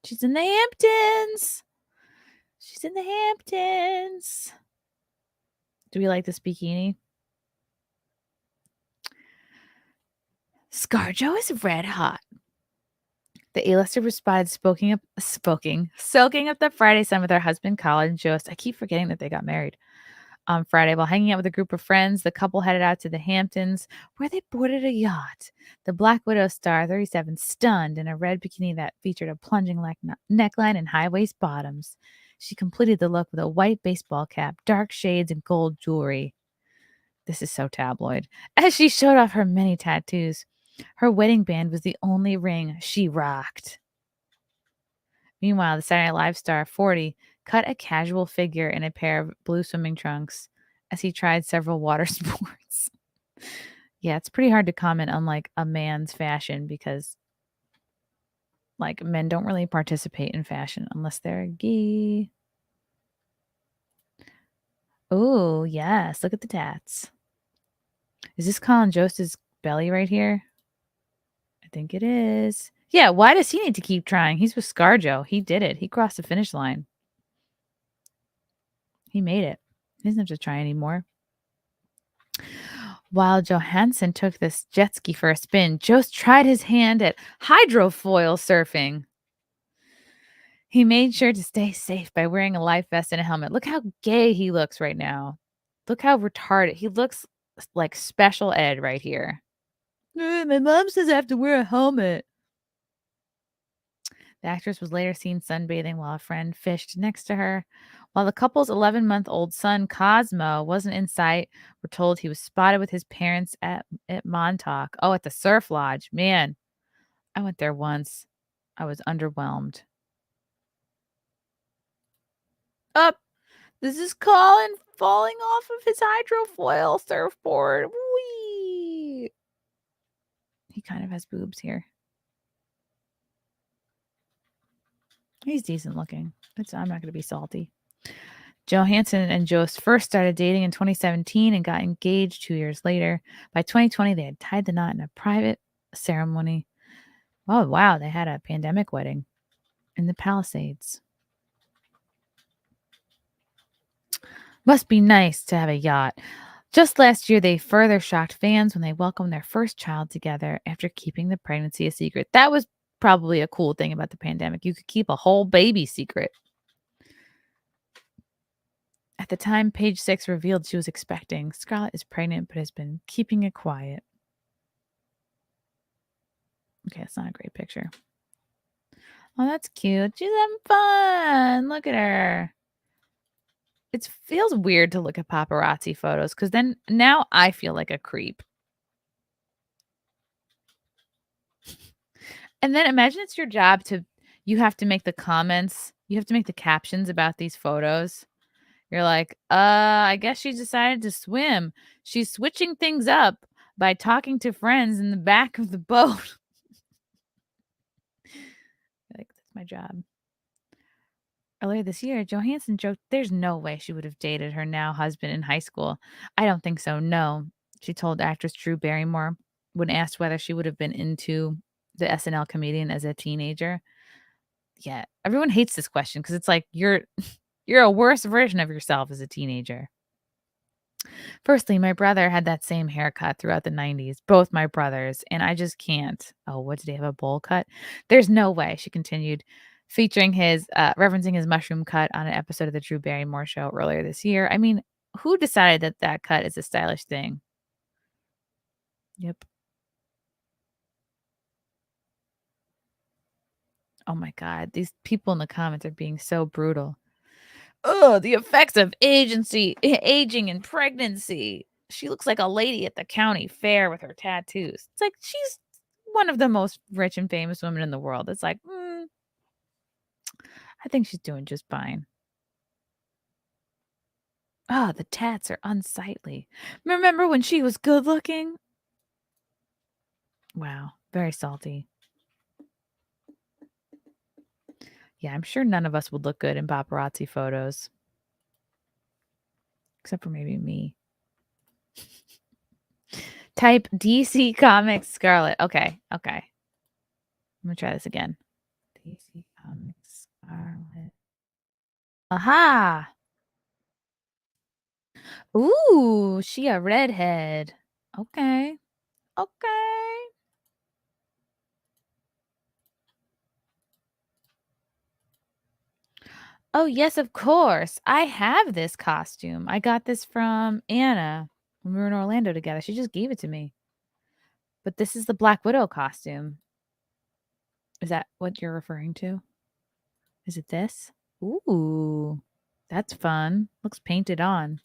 She's in the Hamptons. She's in the Hamptons. Do we like this bikini? ScarJo is red hot. The A-lister was spotted soaking up the Friday sun with her husband, Colin Jost. I keep forgetting that they got married. On Friday, while hanging out with a group of friends, the couple headed out to the Hamptons, where they boarded a yacht. The Black Widow star, 37, stunned in a red bikini that featured a plunging neckline and high-waist bottoms. She completed the look with a white baseball cap, dark shades, and gold jewelry. This is so tabloid. As she showed off her many tattoos, her wedding band was the only ring she rocked. Meanwhile, the Saturday Night Live star, 40, cut a casual figure in a pair of blue swimming trunks as he tried several water sports. Yeah, it's pretty hard to comment on like a man's fashion because like men don't really participate in fashion unless they're gay. Oh, yes. Look at the tats. Is this Colin Jost's belly right here? I think it is. Yeah, why does he need to keep trying? He's with ScarJo. He did it. He crossed the finish line. He made it. He doesn't have to try anymore. While Johansson took this jet ski for a spin, Jost tried his hand at hydrofoil surfing. He made sure to stay safe by wearing a life vest and a helmet. Look how gay he looks right now. Look how retarded. He looks like special ed right here. My mom says I have to wear a helmet. The actress was later seen sunbathing while a friend fished next to her. While the couple's 11-month-old son, Cosmo, wasn't in sight, we're told he was spotted with his parents at Montauk. Oh, at the Surf Lodge. Man, I went there once. I was underwhelmed. Up. This is Colin falling off of his hydrofoil surfboard. Whee! He kind of has boobs here. He's decent looking. I'm not going to be salty. Johansson and Jost first started dating in 2017 and got engaged 2 years later. By 2020, they had tied the knot in a private ceremony. Oh, wow. They had a pandemic wedding in the Palisades. Must be nice to have a yacht. Just last year, they further shocked fans when they welcomed their first child together after keeping the pregnancy a secret. That was probably a cool thing about the pandemic. You could keep a whole baby secret. At the time Page Six revealed she was expecting, Scarlett is pregnant but has been keeping it quiet. Okay, it's not a great picture. Oh, that's cute. She's having fun. Look at her. It feels weird to look at paparazzi photos because then now I feel like a creep. And then imagine it's your job you have to make the comments, you have to make the captions about these photos. You're like, I guess she decided to swim. She's switching things up by talking to friends in the back of the boat. Like, that's my job. Earlier this year, Johansson joked there's no way she would have dated her now husband in high school. I don't think so, no, she told actress Drew Barrymore when asked whether she would have been into the SNL comedian as a teenager. Yeah, everyone hates this question because it's like you're a worse version of yourself as a teenager. Firstly, my brother had that same haircut throughout the 90s, both my brothers, and I just can't. Oh, what did he have, a bowl cut? There's no way, she continued, referencing his mushroom cut on an episode of the Drew Barrymore show earlier this year. I mean, who decided that cut is a stylish thing? Yep. Oh my God, these people in the comments are being so brutal. Oh, the effects of aging and pregnancy. She looks like a lady at the county fair with her tattoos. It's like she's one of the most rich and famous women in the world. It's like, I think she's doing just fine. Oh, the tats are unsightly. Remember when she was good looking? Wow, very salty. Yeah, I'm sure none of us would look good in paparazzi photos. Except for maybe me. Type DC Comics Scarlet. Okay. I'm going to try this again. DC Comics Scarlet. Aha! Ooh, she a redhead. Okay. Oh, yes, of course. I have this costume. I got this from Anna when we were in Orlando together. She just gave it to me. But this is the Black Widow costume. Is that what you're referring to? Is it this? Ooh, that's fun. Looks painted on.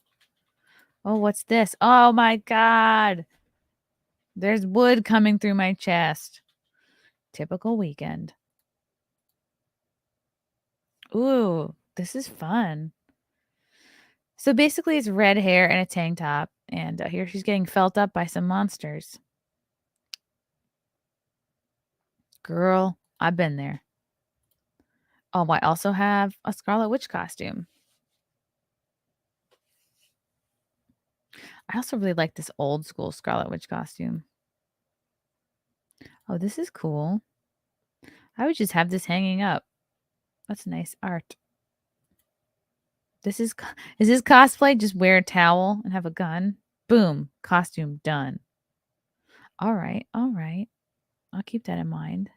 Oh, what's this? Oh my God. There's wood coming through my chest. Typical weekend. Ooh, this is fun. So basically, it's red hair and a tank top. And here she's getting felt up by some monsters. Girl, I've been there. Oh, I also have a Scarlet Witch costume. I also really like this old school Scarlet Witch costume. Oh, this is cool. I would just have this hanging up. That's nice art. Is this cosplay? Just wear a towel and have a gun? Boom, costume done. All right. I'll keep that in mind.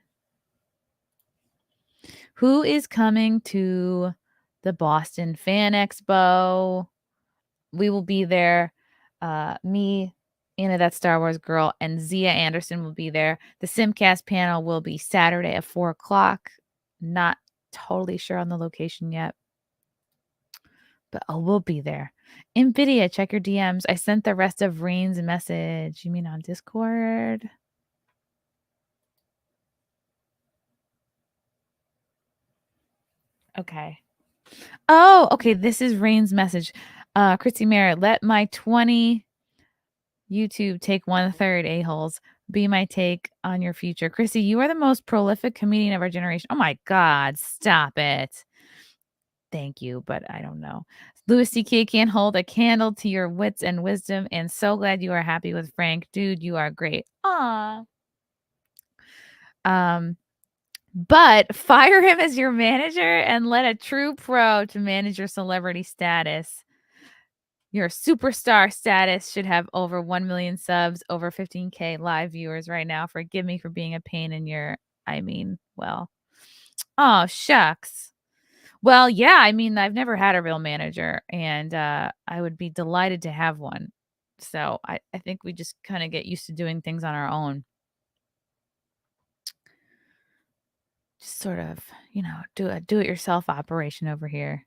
Who is coming to the Boston Fan Expo? We will be there. Me, Anna, that Star Wars girl, and Zia Anderson will be there. The Simcast panel will be Saturday at 4:00. Not totally sure on the location yet. But we'll be there. NVIDIA, check your DMs. I sent the rest of Rain's a message. You mean on Discord? Okay. Oh, okay. This is Rain's message. Chrissie Mayr, let my 20 YouTube take 1/3 a-holes. Be my take on your future. Chrissie, you are the most prolific comedian of our generation. Oh my God, stop it. Thank you, but I don't know. Louis C.K. can't hold a candle to your wits and wisdom, and so glad you are happy with Frank. Dude, you are great. Aw. But fire him as your manager and let a true pro to manage your celebrity status. Your superstar status should have over 1 million subs, over 15K live viewers right now. Forgive me for being a pain in your, well. Oh, shucks. Well, yeah, I've never had a real manager, and I would be delighted to have one. So I think we just kind of get used to doing things on our own. Just sort of, do a do-it-yourself operation over here.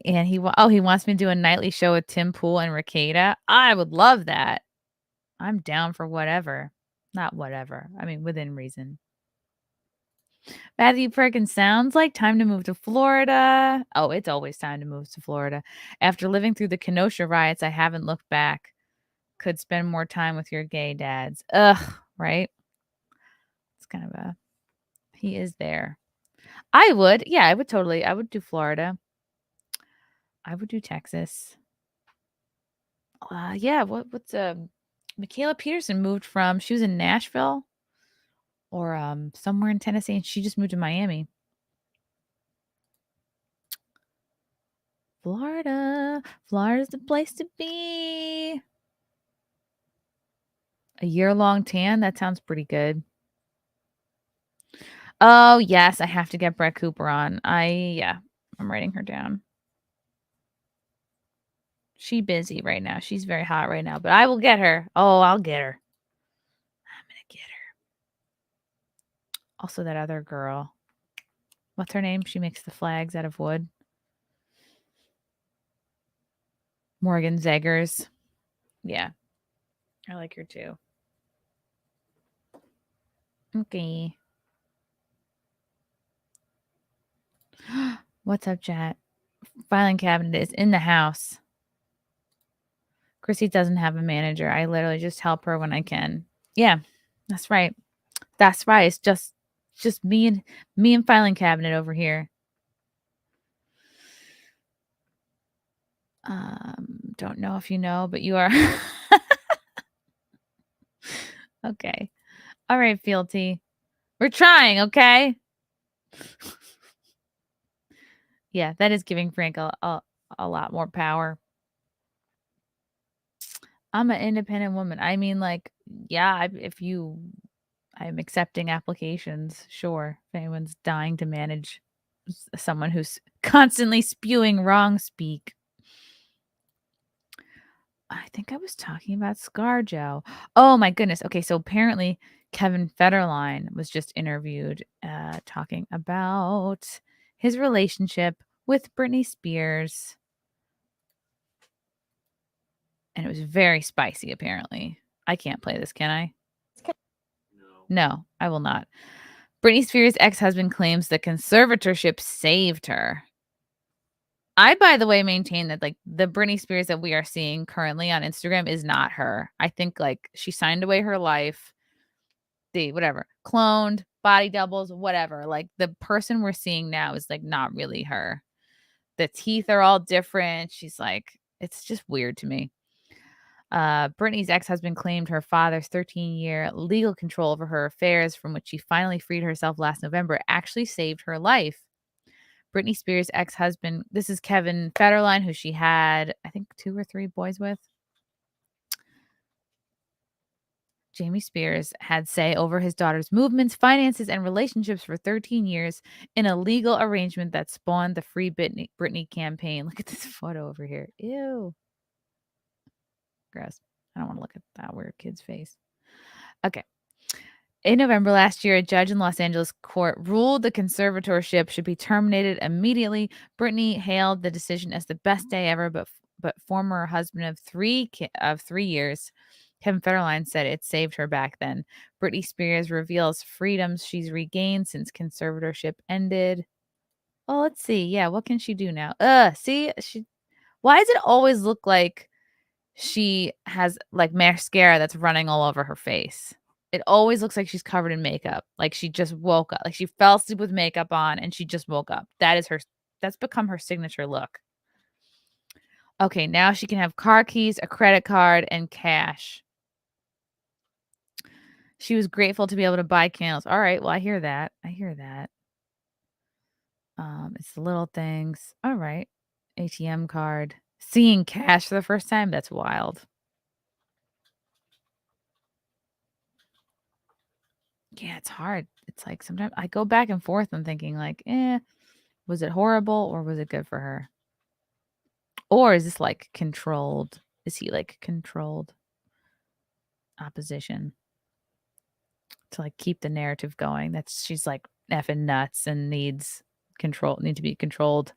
And he wants me to do a nightly show with Tim Pool and Rakeda. I would love that. I'm down for whatever. Not whatever. Within reason. Matthew Perkins, sounds like time to move to Florida. Oh, it's always time to move to Florida. After living through the Kenosha riots, I haven't looked back. Could spend more time with your gay dads. Ugh, right? It's kind of he is there. I would. Yeah, I would do Florida. I would do Texas. Yeah, what's Michaela Peterson moved from, she was in Nashville or somewhere in Tennessee, and she just moved to Miami. Florida's the place to be. A year-long tan? That sounds pretty good. Oh, yes, I have to get Brett Cooper on. I'm writing her down. She busy right now. She's very hot right now, but I will get her. Oh, I'll get her. I'm gonna get her. Also, that other girl. What's her name? She makes the flags out of wood. Morgan Zeggers. Yeah. I like her too. Okay. What's up, chat? Filing cabinet is in the house. Chrissy doesn't have a manager. I literally just help her when I can. Yeah, that's right. That's right. It's just me and filing cabinet over here. Don't know if you know, but you are. Okay. All right, Fealty. We're trying, okay? Yeah, that is giving Frank a lot more power. I'm an independent woman. If you I'm accepting applications. Sure. If anyone's dying to manage someone who's constantly spewing wrong speak. I think I was talking about ScarJo. Oh my goodness. Okay, so apparently Kevin Federline was just interviewed talking about his relationship with Britney Spears. And it was very spicy, apparently. I can't play this, can I? No, I will not. Britney Spears' ex-husband claims the conservatorship saved her. I, by the way, maintain that like the Britney Spears that we are seeing currently on Instagram is not her. I think like she signed away her life. Whatever, cloned, body doubles, whatever. Like the person we're seeing now is like not really her. The teeth are all different. She's like, it's just weird to me. Britney's ex-husband claimed her father's 13-year legal control over her affairs, from which she finally freed herself last November, actually saved her life. Britney Spears' ex-husband, this is Kevin Federline, who she had, I think, 2 or 3 boys with. Jamie Spears had say over his daughter's movements, finances, and relationships for 13 years in a legal arrangement that spawned the Free Britney campaign. Look at this photo over here. Ew. Gross. I don't want to look at that weird kid's face. Okay. In November last year, a judge in Los Angeles court ruled the conservatorship should be terminated immediately. Britney hailed the decision as the best day ever, but former husband of 3 years, Kevin Federline, said it saved her back then. Britney Spears reveals freedoms she's regained since conservatorship ended. Oh, let's see. Yeah, what can she do now? See, why does it always look like she has like mascara that's running all over her face? It always looks like she's covered in makeup. Like she just woke up. Like she fell asleep with makeup on and she just woke up. That's become her signature look. Okay, now she can have car keys, a credit card, and cash. She was grateful to be able to buy candles. All right, well, I hear that. It's the little things. All right. ATM card. Seeing cash for the first time, that's wild. Yeah, it's hard. It's like sometimes I go back and forth and thinking like, was it horrible or was it good for her? Or is this like controlled? Is he like controlled opposition to like keep the narrative going? She's like effing nuts and need to be controlled.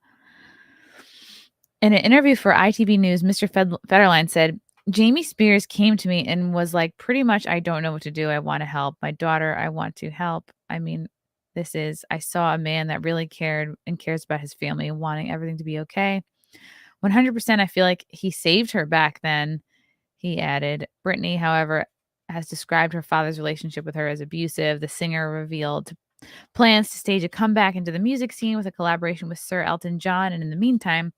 In an interview for ITV News, Mr. Federline said, Jamie Spears came to me and was like, pretty much, I don't know what to do. I want to help my daughter. I want to help. I mean, I saw a man that really cared and cares about his family and wanting everything to be okay. 100%. I feel like he saved her back then, he added. Britney, however, has described her father's relationship with her as abusive. The singer revealed plans to stage a comeback into the music scene with a collaboration with Sir Elton John. And in the meantime,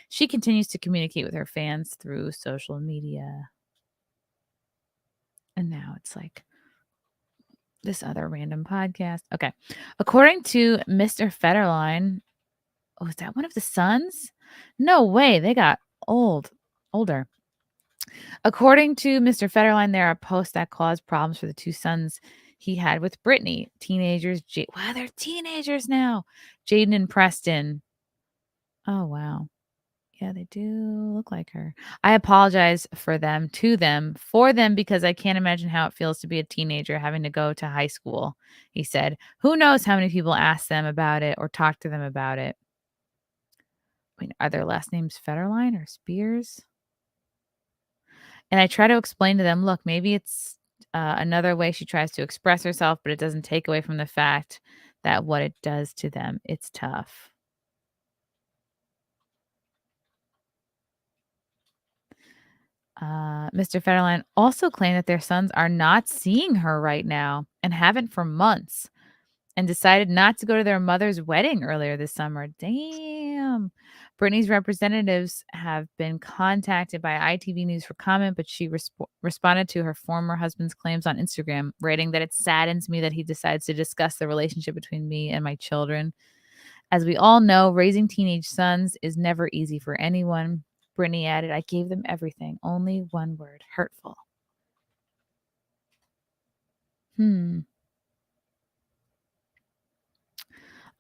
she continues to communicate with her fans through social media. And now it's like this other random podcast. Okay. According to Mr. Federline, is that one of the sons? No way. They got older. According to Mr. Federline, there are posts that caused problems for the 2 sons he had with Britney. Teenagers. Wow, they're teenagers now. Jaden and Preston. Oh, wow. Yeah, they do look like her. I apologize for them, because I can't imagine how it feels to be a teenager having to go to high school, he said. Who knows how many people ask them about it or talk to them about it. Wait, are their last names Federline or Spears? And I try to explain to them, look, maybe it's another way she tries to express herself, but it doesn't take away from the fact that what it does to them, it's tough. Mr. Federline also claimed that their sons are not seeing her right now and haven't for months, and decided not to go to their mother's wedding earlier this summer. Damn. Britney's representatives have been contacted by ITV News for comment, but she responded to her former husband's claims on Instagram, writing that it saddens me that he decides to discuss the relationship between me and my children. As we all know, raising teenage sons is never easy for anyone. Britney added, I gave them everything. Only one word, hurtful.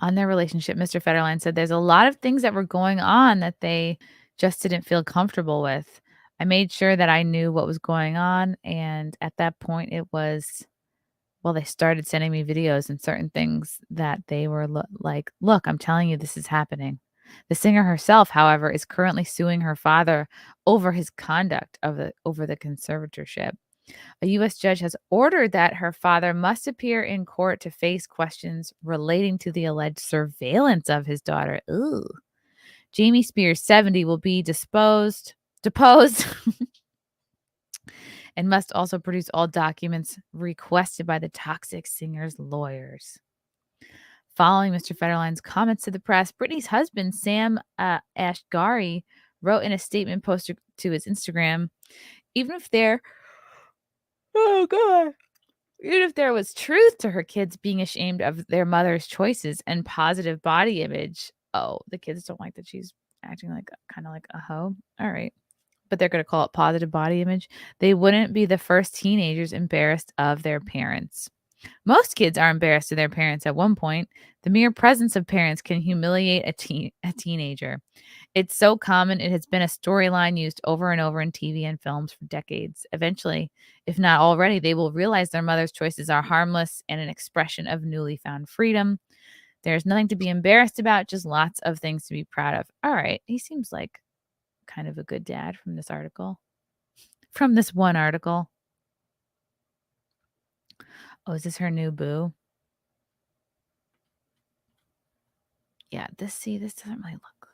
On their relationship, Mr. Federline said there's a lot of things that were going on that they just didn't feel comfortable with. I made sure that I knew what was going on, and at that point it was well, they started sending me videos and certain things that they were like, "Look, I'm telling you this is happening." The singer herself, however, is currently suing her father over his conduct over the conservatorship. A U.S. judge has ordered that her father must appear in court to face questions relating to the alleged surveillance of his daughter. Ooh. Jamie Spears, 70, will be deposed and must also produce all documents requested by the toxic singer's lawyers. Following Mr. Federline's comments to the press, Britney's husband, Sam Ashgari, wrote in a statement posted to his Instagram, even if there was truth to her kids being ashamed of their mother's choices and positive body image. Oh, the kids don't like that she's acting like kind of like a hoe. All right. But they're going to call it positive body image. They wouldn't be the first teenagers embarrassed of their parents. Most kids are embarrassed of their parents at one point. The mere presence of parents can humiliate a teenager. It's so common, it has been a storyline used over and over in TV and films for decades. Eventually, if not already, they will realize their mother's choices are harmless and an expression of newly found freedom. There's nothing to be embarrassed about, just lots of things to be proud of. All right, he seems like kind of a good dad from this article. From this one article. Oh, is this her new boo? Yeah, this doesn't really look.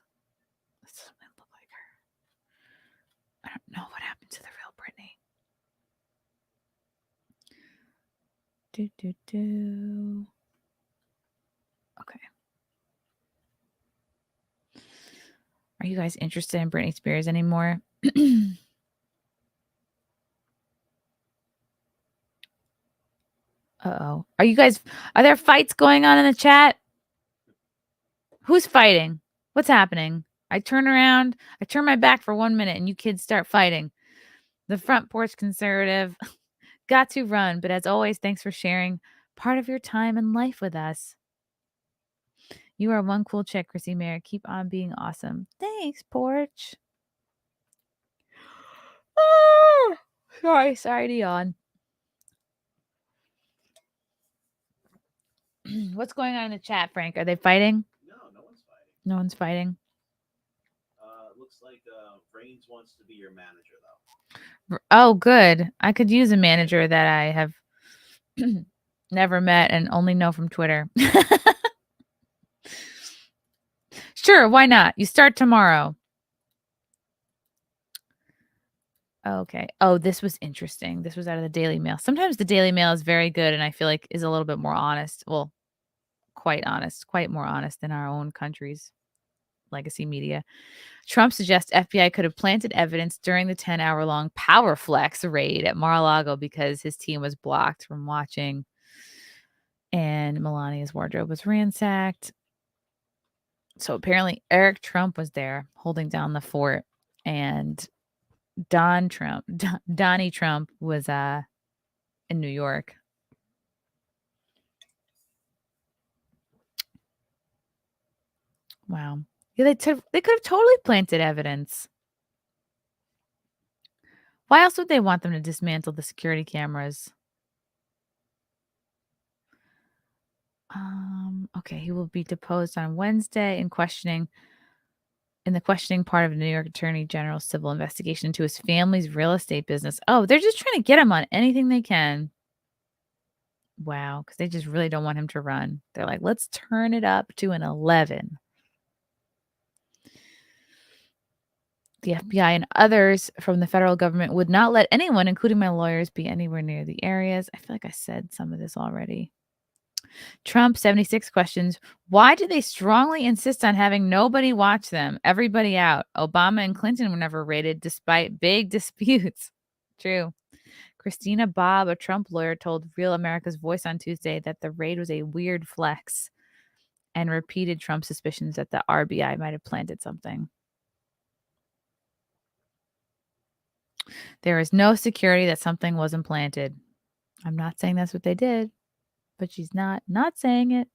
This doesn't really look like her. I don't know what happened to the real Britney. Okay. Are you guys interested in Britney Spears anymore? Uh-oh. Are there fights going on in the chat? Who's fighting? What's happening? I turn around, I turn my back for 1 minute, and you kids start fighting. The front porch conservative got to run, but as always, thanks for sharing part of your time and life with us. You are one cool chick, Chrissie Mayr. Keep on being awesome. Thanks, porch. Sorry to yawn. What's going on in the chat, Frank? Are they fighting? No, no one's fighting. No one's fighting. Looks like Reigns wants to be your manager, though. Oh, good. I could use a manager that I have never met and only know from Twitter. Sure, why not? You start tomorrow. Okay. Oh, this was interesting. This was out of the Daily Mail. Sometimes the Daily Mail is very good and I feel like is a little bit more honest. Well, quite more honest than our own country's legacy media. Trump suggests FBI could have planted evidence during the 10-hour-long power flex raid at Mar-a-Lago because his team was blocked from watching and Melania's wardrobe was ransacked. So apparently Eric Trump was there holding down the fort and Donnie Trump was in New York. Wow. Yeah, they could have totally planted evidence. Why else would they want them to dismantle the security cameras? Okay, he will be deposed on Wednesday in the questioning part of the New York Attorney General's civil investigation into his family's real estate business. Oh, they're just trying to get him on anything they can. Wow, because they just really don't want him to run. They're like, let's turn it up to an 11. The FBI and others from the federal government would not let anyone, including my lawyers, be anywhere near the areas. I feel like I said some of this already. Trump, 76 questions. Why do they strongly insist on having nobody watch them? Everybody out. Obama and Clinton were never raided despite big disputes. True. Christina Bobb, a Trump lawyer, told Real America's Voice on Tuesday that the raid was a weird flex and repeated Trump's suspicions that the RBI might have planted something. There is no security that something wasn't planted. I'm not saying that's what they did, but she's not saying it.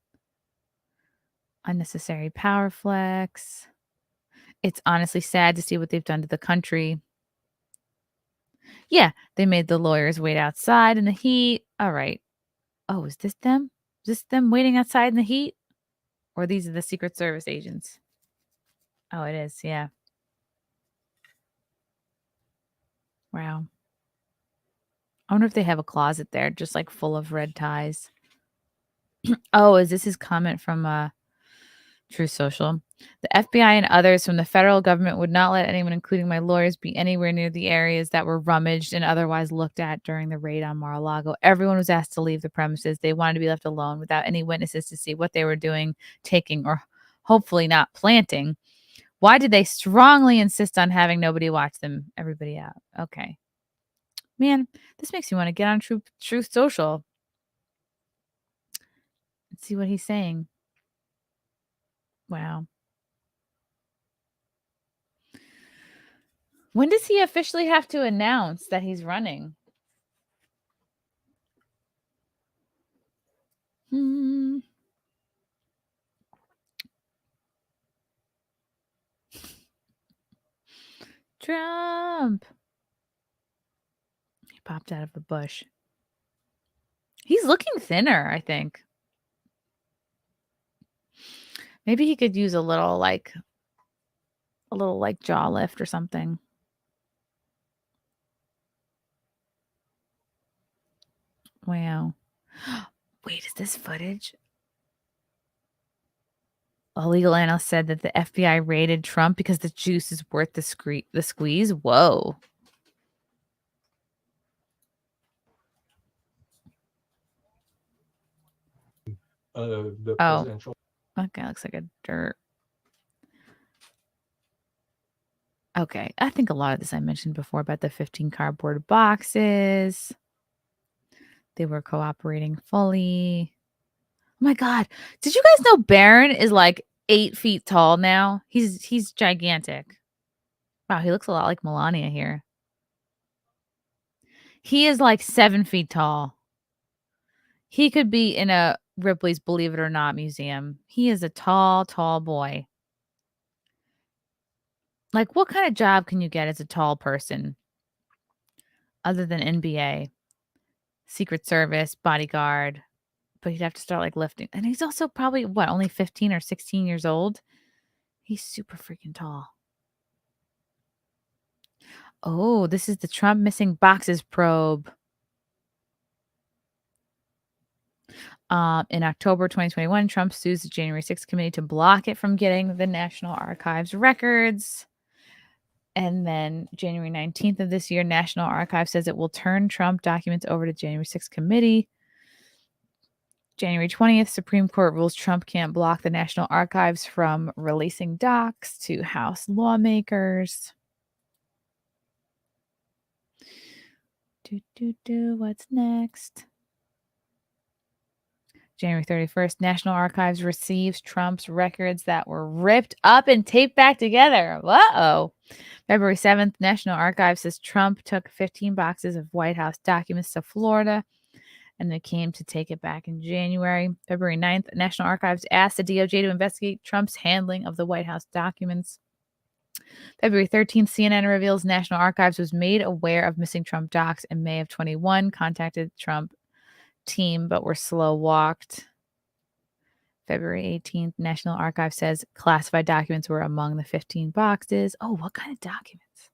Unnecessary power flex. It's honestly sad to see what they've done to the country. Yeah, they made the lawyers wait outside in the heat. All right. Oh, is this them? Is this them waiting outside in the heat? Or these are the Secret Service agents? Oh, it is. Yeah. Wow. I wonder if they have a closet there just like full of red ties. Oh, is this his comment from True Social? The FBI and others from the federal government would not let anyone, including my lawyers, be anywhere near the areas that were rummaged and otherwise looked at during the raid on Mar-a-Lago. Everyone was asked to leave the premises. They wanted to be left alone without any witnesses to see what they were doing, taking, or hopefully not planting. Why did they strongly insist on having nobody watch them? Everybody out. Okay. Man, this makes me want to get on Truth Social. Let's see what he's saying. Wow. When does he officially have to announce that he's running? Trump. He popped out of the bush. He's looking thinner, I think. Maybe he could use a little jaw lift or something. Wow. Wait, is this footage? A legal analyst said that the FBI raided Trump because the juice is worth the squeeze. Whoa. The presidential. Okay, looks like a dirt. Okay, I think a lot of this I mentioned before about the 15 cardboard boxes. They were cooperating fully. Oh my God. Did you guys know Barron is like 8 feet tall now? He's gigantic. Wow, he looks a lot like Melania here. He is like 7 feet tall. He could be in a Ripley's Believe It or Not museum. He is a tall, tall boy. Like, what kind of job can you get as a tall person other than NBA? Secret Service, bodyguard. But he'd have to start like lifting. And he's also probably, only 15 or 16 years old? He's super freaking tall. Oh, this is the Trump missing boxes probe. In October 2021, Trump sues the January 6th committee to block it from getting the National Archives records. And then January 19th of this year, National Archives says it will turn Trump documents over to January 6th committee. January 20th, Supreme Court rules Trump can't block the National Archives from releasing docs to House lawmakers. What's next? January 31st, National Archives receives Trump's records that were ripped up and taped back together. Uh-oh. February 7th, National Archives says Trump took 15 boxes of White House documents to Florida, and they came to take it back in January. February 9th, National Archives asked the DOJ to investigate Trump's handling of the White House documents. February 13th, CNN reveals National Archives was made aware of missing Trump docs in May of 21, contacted Trump team, but were slow walked. February 18th, National Archives says classified documents were among the 15 boxes. Oh, what kind of documents?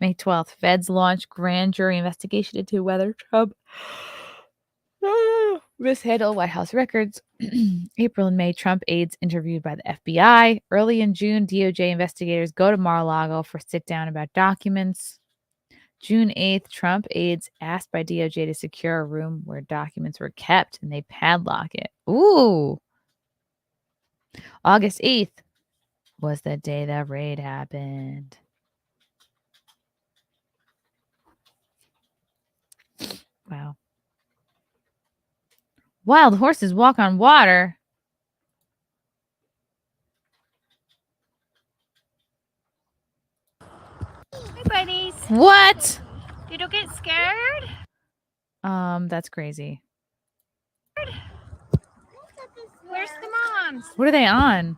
May 12th, feds launch grand jury investigation into whether Trump mishandled White House records. April and May, Trump aides interviewed by the FBI. Early in June, DOJ investigators go to Mar-a-Lago for sit-down about documents. June 8th, Trump aides asked by DOJ to secure a room where documents were kept, and they padlock it. Ooh. August 8th was the day the raid happened. Wow. Wild horses walk on water. Hey, buddies. What? You don't get scared? That's crazy. Where's the moms? friends. What are they on?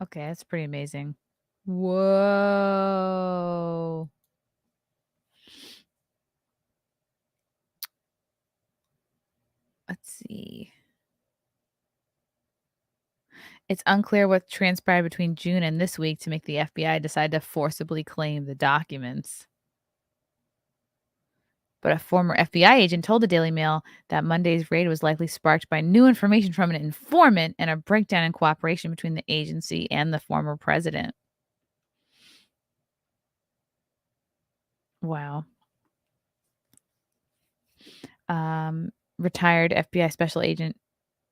Okay, that's pretty amazing. Whoa. Let's see. It's unclear what transpired between June and this week to make the FBI decide to forcibly claim the documents. But a former FBI agent told the Daily Mail that Monday's raid was likely sparked by new information from an informant and a breakdown in cooperation between the agency and the former president. Wow. Retired FBI special agent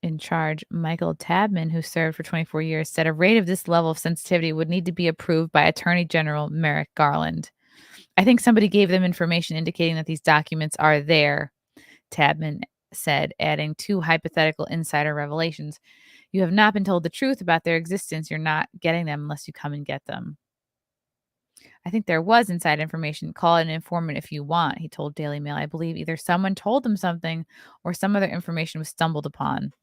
in charge, Michael Tabman, who served for 24 years, said a raid of this level of sensitivity would need to be approved by Attorney General Merrick Garland. I think somebody gave them information indicating that these documents are there, Tabman said, adding two hypothetical insider revelations. You have not been told the truth about their existence. You're not getting them unless you come and get them. I think there was inside information. Call it an informant if you want, he told Daily Mail. I believe either someone told them something or some other information was stumbled upon.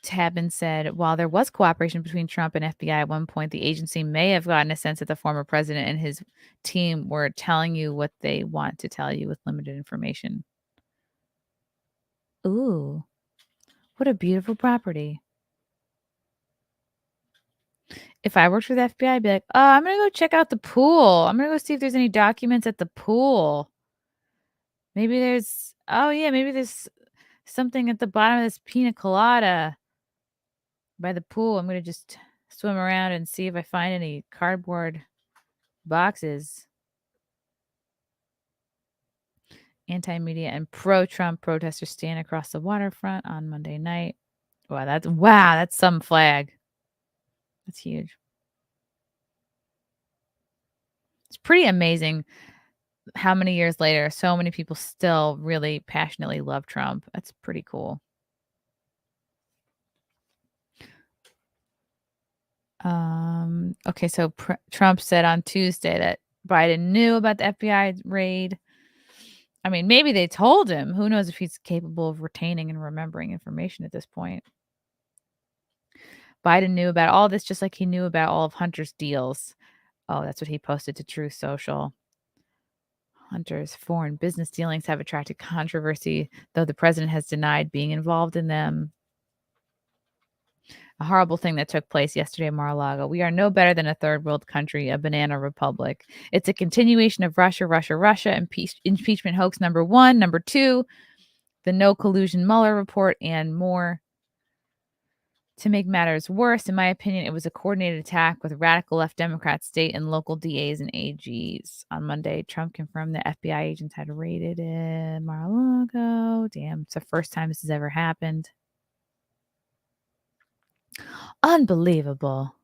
Tabman said, while there was cooperation between Trump and FBI at one point, the agency may have gotten a sense that the former president and his team were telling you what they want to tell you with limited information. Ooh, what a beautiful property. If I worked for the FBI, I'd be like, oh, I'm going to go check out the pool. I'm going to go see if there's any documents at the pool. Maybe there's something at the bottom of this pina colada by the pool. I'm going to just swim around and see if I find any cardboard boxes. Anti-media and pro-Trump protesters stand across the waterfront on Monday night. Wow, that's some flag. That's huge. It's pretty amazing how many years later so many people still really passionately love Trump. That's pretty cool. Okay, so Trump said on Tuesday that Biden knew about the FBI raid. I mean, maybe they told him. Who knows if he's capable of retaining and remembering information at this point. Biden knew about all this just like he knew about all of Hunter's deals. Oh, that's what he posted to Truth Social. Hunter's foreign business dealings have attracted controversy, though the president has denied being involved in them. A horrible thing that took place yesterday in Mar-a-Lago. We are no better than a third world country, a banana republic. It's a continuation of Russia, impeachment hoax number 1, number 2, the no collusion Mueller report, and more. To make matters worse, in my opinion, it was a coordinated attack with radical left Democrats, state and local DAs and AGs. On Monday, Trump confirmed that FBI agents had raided Mar-a-Lago. Damn, it's the first time this has ever happened. Unbelievable.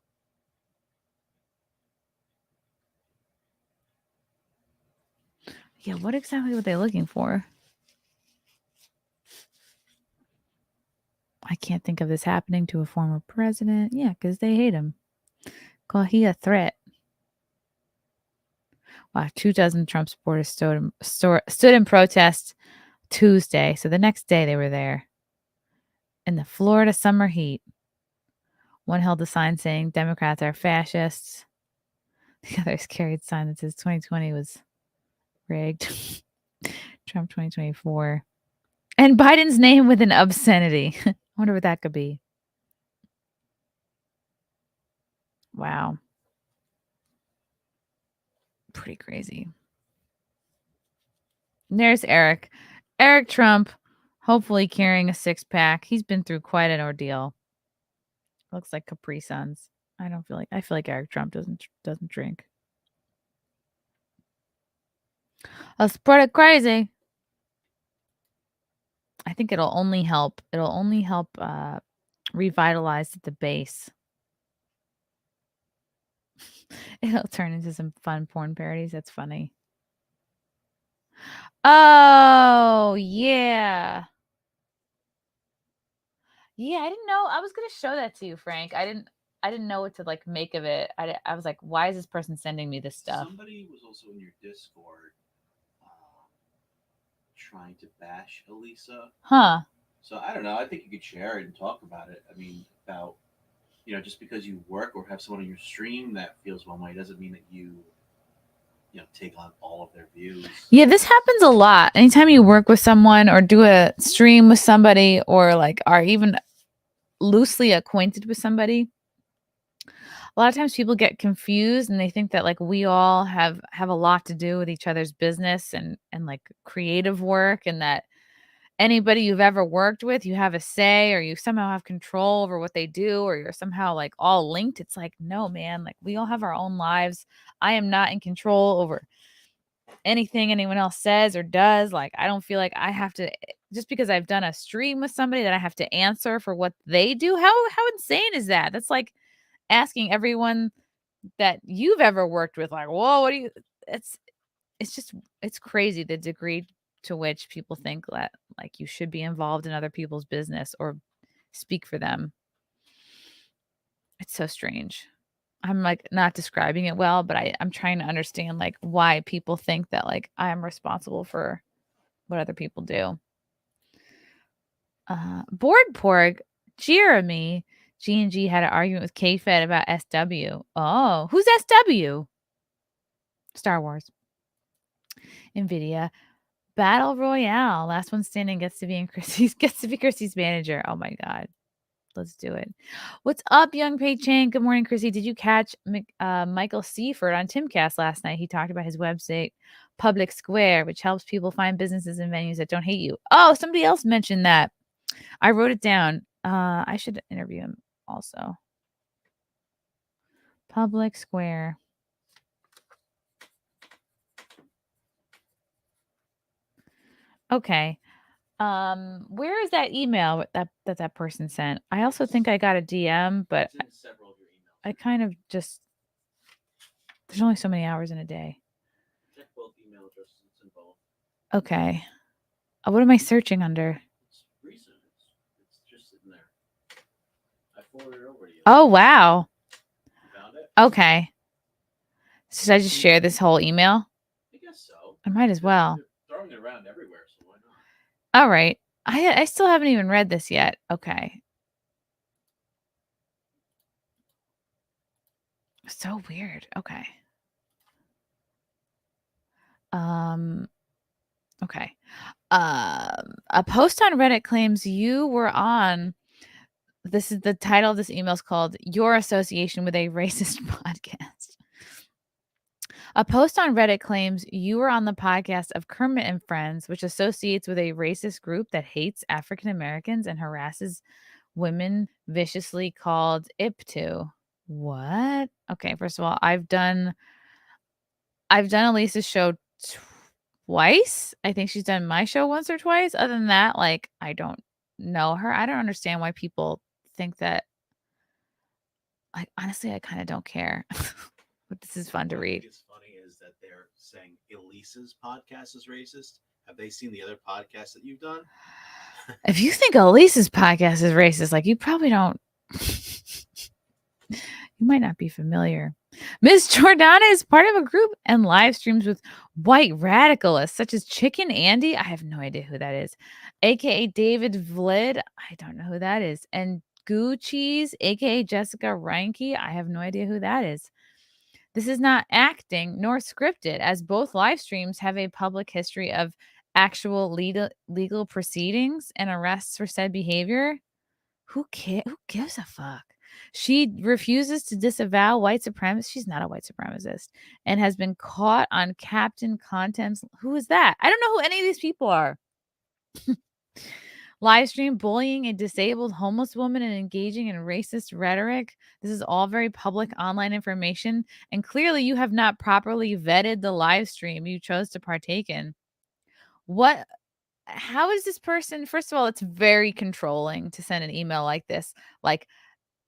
Yeah, what exactly were they looking for? I can't think of this happening to a former president. Yeah, because they hate him. Call he a threat. Wow, 24 Trump supporters stood in protest Tuesday. So the next day they were there in the Florida summer heat. One held a sign saying Democrats are fascists. The others carried a sign that says 2020 was rigged. Trump 2024. And Biden's name with an obscenity. I wonder what that could be. Wow. Pretty crazy. And there's Eric. Eric Trump, hopefully carrying a 6-pack. He's been through quite an ordeal. Looks like Capri Suns. I feel like Eric Trump doesn't drink. That's pretty crazy. I think it'll only help. It'll only help revitalize the base. It'll turn into some fun porn parodies. That's funny. Oh, yeah. Yeah, I didn't know. I was going to show that to you, Frank. I didn't know what to like make of it. I was like, why is this person sending me this stuff? Somebody was also in your Discord trying to bash Elisa. Huh. So I don't know. I think you could share it and talk about it. I mean, about just because you work or have someone on your stream that feels one way doesn't mean that you take on all of their views. Yeah, this happens a lot. Anytime you work with someone or do a stream with somebody or like are even loosely acquainted with somebody, a lot of times people get confused and they think that like we all have a lot to do with each other's business and like creative work, and that anybody you've ever worked with, you have a say or you somehow have control over what they do, or you're somehow like all linked. It's like, no, man, like we all have our own lives. I am not in control over anything anyone else says or does. Like, I don't feel like I have to, just because I've done a stream with somebody, that I have to answer for what they do. How insane is that? That's like asking everyone that you've ever worked with, like, whoa, what do you, it's crazy the degree to which people think that like you should be involved in other people's business or speak for them. It's so strange. I'm like not describing it well, but I'm trying to understand like why people think that like I'm responsible for what other people do. Board Porg, Jeremy, G&G had an argument with K-Fed about SW. Oh, who's SW? Star Wars. NVIDIA. Battle Royale. Last one standing gets to be Chrissie's manager. Oh my God. Let's do it. What's up, Young Pei Chang? Good morning, Chrissy. Did you catch Michael Seifert on Timcast last night? He talked about his website, Public Square, which helps people find businesses and venues that don't hate you. Oh, somebody else mentioned that. I wrote it down. I should interview him also. Public Square. Okay. Where is that email that person sent? I also think I got a DM, but It's in several of your emails. I kind of just, there's only so many hours in a day. Check both email addresses. It's in both. Okay. What am I searching under? It's recent. It's just sitting there. I forwarded it over to you. Oh, wow. You found it? Okay. Should I just share this whole email? I guess so. I might as well. They're throwing it around everywhere, so why not? All right. I still haven't even read this yet. Okay. So weird. Okay. Okay. A post on Reddit claims you were on. This is the title of this email is called "Your Association with a Racist Podcast." A post on Reddit claims you were on the podcast of Kermit and Friends, which associates with a racist group that hates African Americans and harasses women viciously, called IPTU. What? Okay, first of all, I've done Elisa's show twice. I think she's done my show once or twice. Other than that, like, I don't know her. I don't understand why people think that. Like, honestly, I kind of don't care. But this is fun to read. What I think is funny is that they're saying Elisa's podcast is racist. Have they seen the other podcasts that you've done? If you think Elisa's podcast is racist, like, you probably don't. You might not be familiar. Ms. Jordana is part of a group and live streams with white radicalists such as Chicken Andy. I have no idea who that is. AKA David Vlid. I don't know who that is. And Goo Cheese, AKA Jessica Reinke. I have no idea who that is. This is not acting nor scripted, as both live streams have a public history of actual legal proceedings and arrests for said behavior. Who gives a fuck? She refuses to disavow white supremacy. She's not a white supremacist and has been caught on Captain Content's. Who is that? I don't know who any of these people are. Live stream bullying a disabled homeless woman and engaging in racist rhetoric. This is all very public online information. And clearly you have not properly vetted the live stream you chose to partake in. How is this person? First of all, it's very controlling to send an email like this. Like,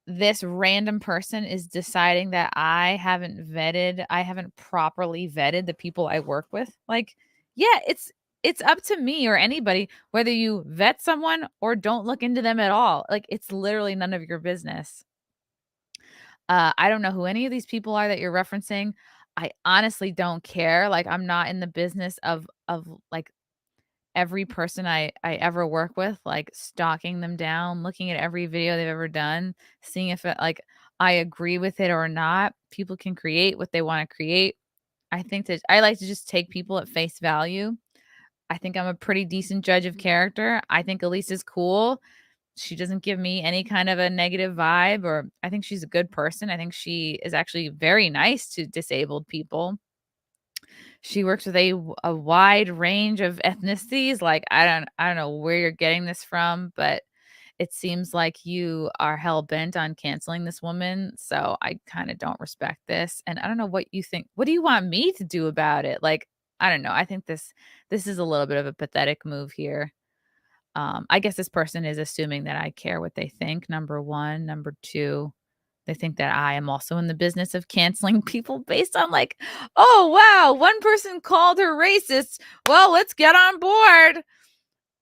this random person is deciding that I haven't properly vetted the people I work with. Like, yeah, it's up to me or anybody whether you vet someone or don't look into them at all. Like, it's literally none of your business. I don't know who any of these people are that you're referencing. I honestly don't care. Like, I'm not in the business of like every person I ever work with, like stalking them down, looking at every video they've ever done, seeing if like I agree with it or not. People can create what they want to create. I think that I like to just take people at face value. I think I'm a pretty decent judge of character. I think Elisa's cool. She doesn't give me any kind of a negative vibe, or I think she's a good person. I think she is actually very nice to disabled people. She works with a wide range of ethnicities. Like I don't know where you're getting this from, but it seems like you are hell bent on canceling this woman. So I kind of don't respect this. And I don't know what you think. What do you want me to do about it? Like, I don't know. I think this is a little bit of a pathetic move here. I guess this person is assuming that I care what they think. Number one. Number two, they think that I am also in the business of canceling people based on like, oh wow, one person called her racist. Well, let's get on board.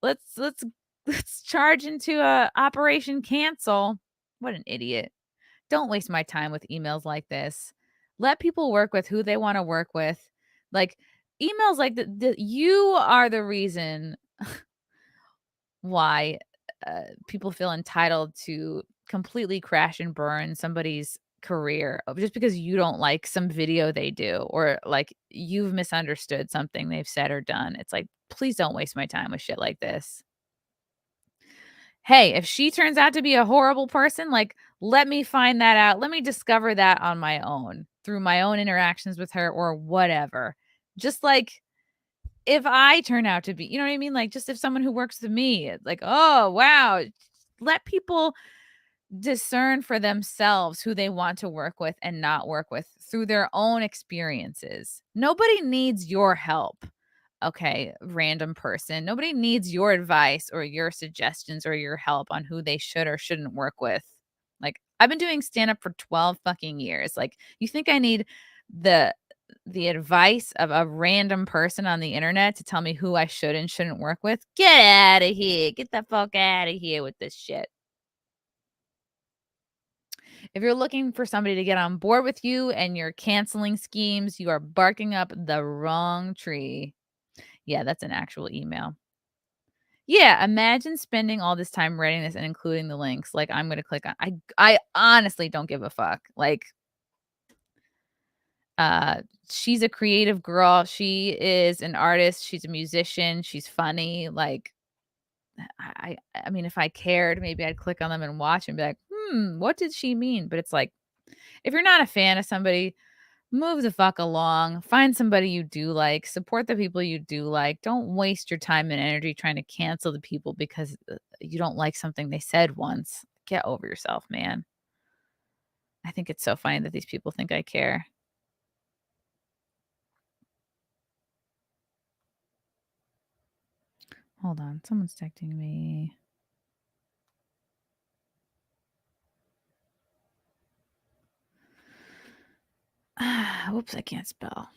Let's charge into a Operation Cancel. What an idiot. Don't waste my time with emails like this. Let people work with who they want to work with. Like emails like you are the reason why people feel entitled to completely crash and burn somebody's career just because you don't like some video they do, or like you've misunderstood something they've said or done. It's like, please don't waste my time with shit like this. Hey, if she turns out to be a horrible person, like let me find that out. Let me discover that on my own through my own interactions with her or whatever. Just like if I turn out to be, you know what I mean? Like just if someone who works with me, like, oh, wow, let people discern for themselves who they want to work with and not work with through their own experiences. Nobody needs your help. Okay, random person. Nobody needs your advice or your suggestions or your help on who they should or shouldn't work with. Like I've been doing stand up for 12 fucking years. Like you think I need the advice of a random person on the internet to tell me who I should and shouldn't work with? Get out of here. Get the fuck out of here with this shit. If you're looking for somebody to get on board with you and your canceling schemes, you are barking up the wrong tree. Yeah, that's an actual email. Yeah, imagine spending all this time writing this and including the links. Like I'm going to click on I honestly don't give a fuck. Like she's a creative girl. She is an artist. She's a musician. She's funny. Like I mean, if I cared, maybe I'd click on them and watch and be like, what did she mean? But it's like, if you're not a fan of somebody, move the fuck along. Find somebody you do like. Support the people you do like. Don't waste your time and energy trying to cancel the people because you don't like something they said once. Get over yourself, man. I think it's so funny that these people think I care. Hold on. Someone's texting me. Whoops, I can't spell.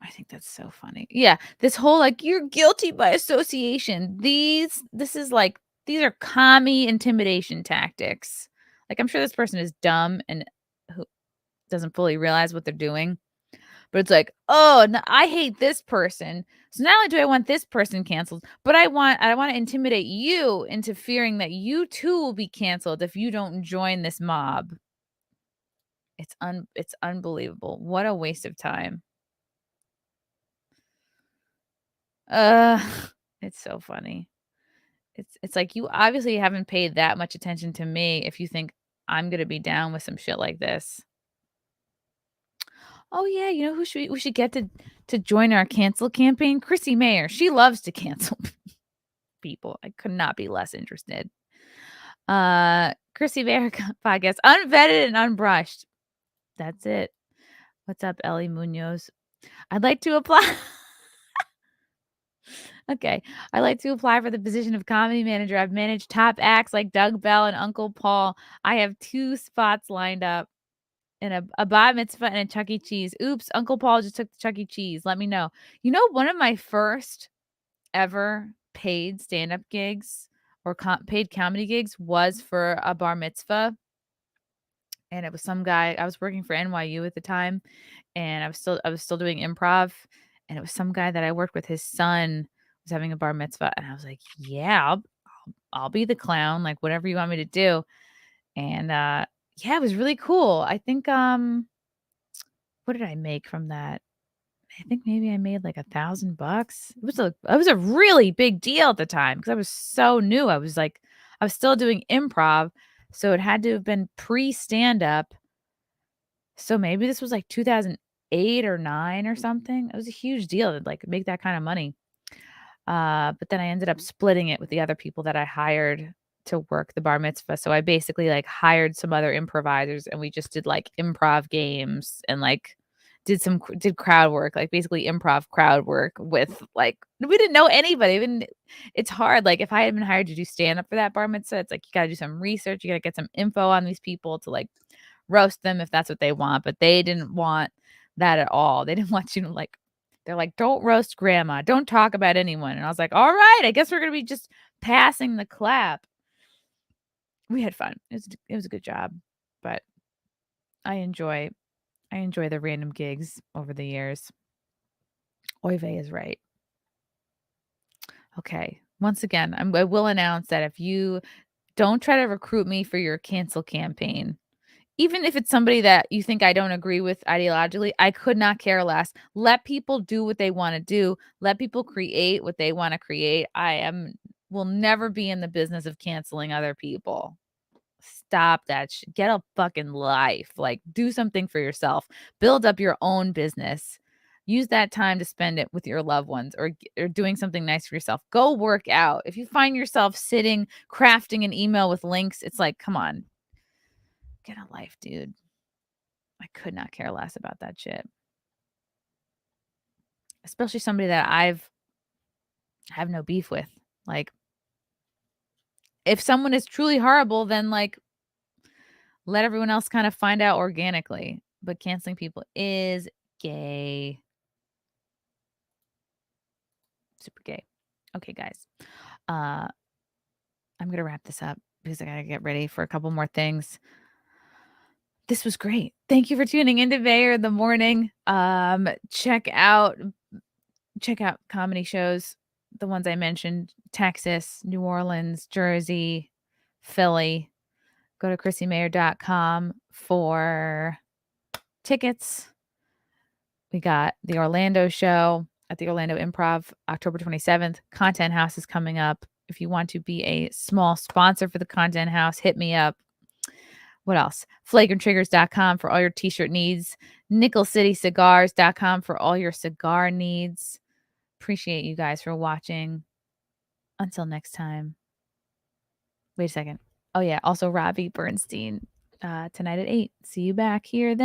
I think that's so funny. Yeah, this whole like you're guilty by association. These are commie intimidation tactics. Like I'm sure this person is dumb and who doesn't fully realize what they're doing. But it's like, oh, no, I hate this person. So not only do I want this person canceled, but I want to intimidate you into fearing that you too will be canceled if you don't join this mob. It's unbelievable. What a waste of time. It's so funny. It's like you obviously haven't paid that much attention to me if you think I'm gonna be down with some shit like this. Oh yeah, you know who we should get to join our cancel campaign? Chrissie Mayr. She loves to cancel people. I could not be less interested. Chrissie Mayr podcast, unvetted and unbrushed. That's it. What's up, Ellie Munoz? I'd like to apply. Okay. I like to apply for the position of comedy manager. I've managed top acts like Doug Bell and Uncle Paul. I have 2 spots lined up in a bat mitzvah and a Chuck E. Cheese. Oops, Uncle Paul just took the Chuck E. Cheese. Let me know. You know, one of my first ever paid stand-up gigs or paid comedy gigs was for a bar mitzvah. And it was some guy. I was working for NYU at the time, and I was still doing improv. And it was some guy that I worked with. His son was having a bar mitzvah, and I was like, yeah, I'll be the clown, like whatever you want me to do. And yeah, it was really cool. I think what did I make from that? I think maybe I made like $1,000. It was a really big deal at the time because I was so new. I was still doing improv, so it had to have been pre stand up. So maybe this was like 2008 or 9 or something. It was a huge deal to like make that kind of money. But then I ended up splitting it with the other people that I hired to work the bar mitzvah. So I basically like hired some other improvisers and we just did like improv games and like did crowd work, like basically improv crowd work with like, we didn't know anybody. It's hard. Like if I had been hired to do stand up for that bar mitzvah, it's like, you got to do some research. You got to get some info on these people to like roast them if that's what they want. But they didn't want that at all. They didn't want you to like, they're like, don't roast grandma. Don't talk about anyone. And I was like, all right, I guess we're going to be just passing the clap. We had fun. It was a good job, but I enjoy the random gigs over the years. Oy vey is right. Okay. Once again, I will announce that if you don't try to recruit me for your cancel campaign, even if it's somebody that you think I don't agree with ideologically, I could not care less. Let people do what they want to do. Let people create what they want to create. Will never be in the business of canceling other people. Stop that shit. Get a fucking life. Like, do something for yourself. Build up your own business. Use that time to spend it with your loved ones or doing something nice for yourself. Go work out. If you find yourself sitting, crafting an email with links, it's like, come on. Get a life, dude. I could not care less about that shit. Especially somebody that I have no beef with. Like, if someone is truly horrible, then like let everyone else kind of find out organically. But canceling people is gay. Super gay. Okay, guys. I'm gonna wrap this up because I gotta get ready for a couple more things. This was great. Thank you for tuning into Mayor in the Morning. Check out comedy shows, the ones I mentioned, Texas, New Orleans, Jersey, Philly. Go to ChrissieMayr.com for tickets. We got the Orlando show at the Orlando Improv, October 27th. Content House is coming up. If you want to be a small sponsor for the Content House, hit me up. What else? FlagrantTriggers.com for all your t-shirt needs. NickelCityCigars.com for all your cigar needs. Appreciate you guys for watching. Until next time. Wait a second. Oh, yeah. Also, Robbie Bernstein tonight at 8. See you back here then.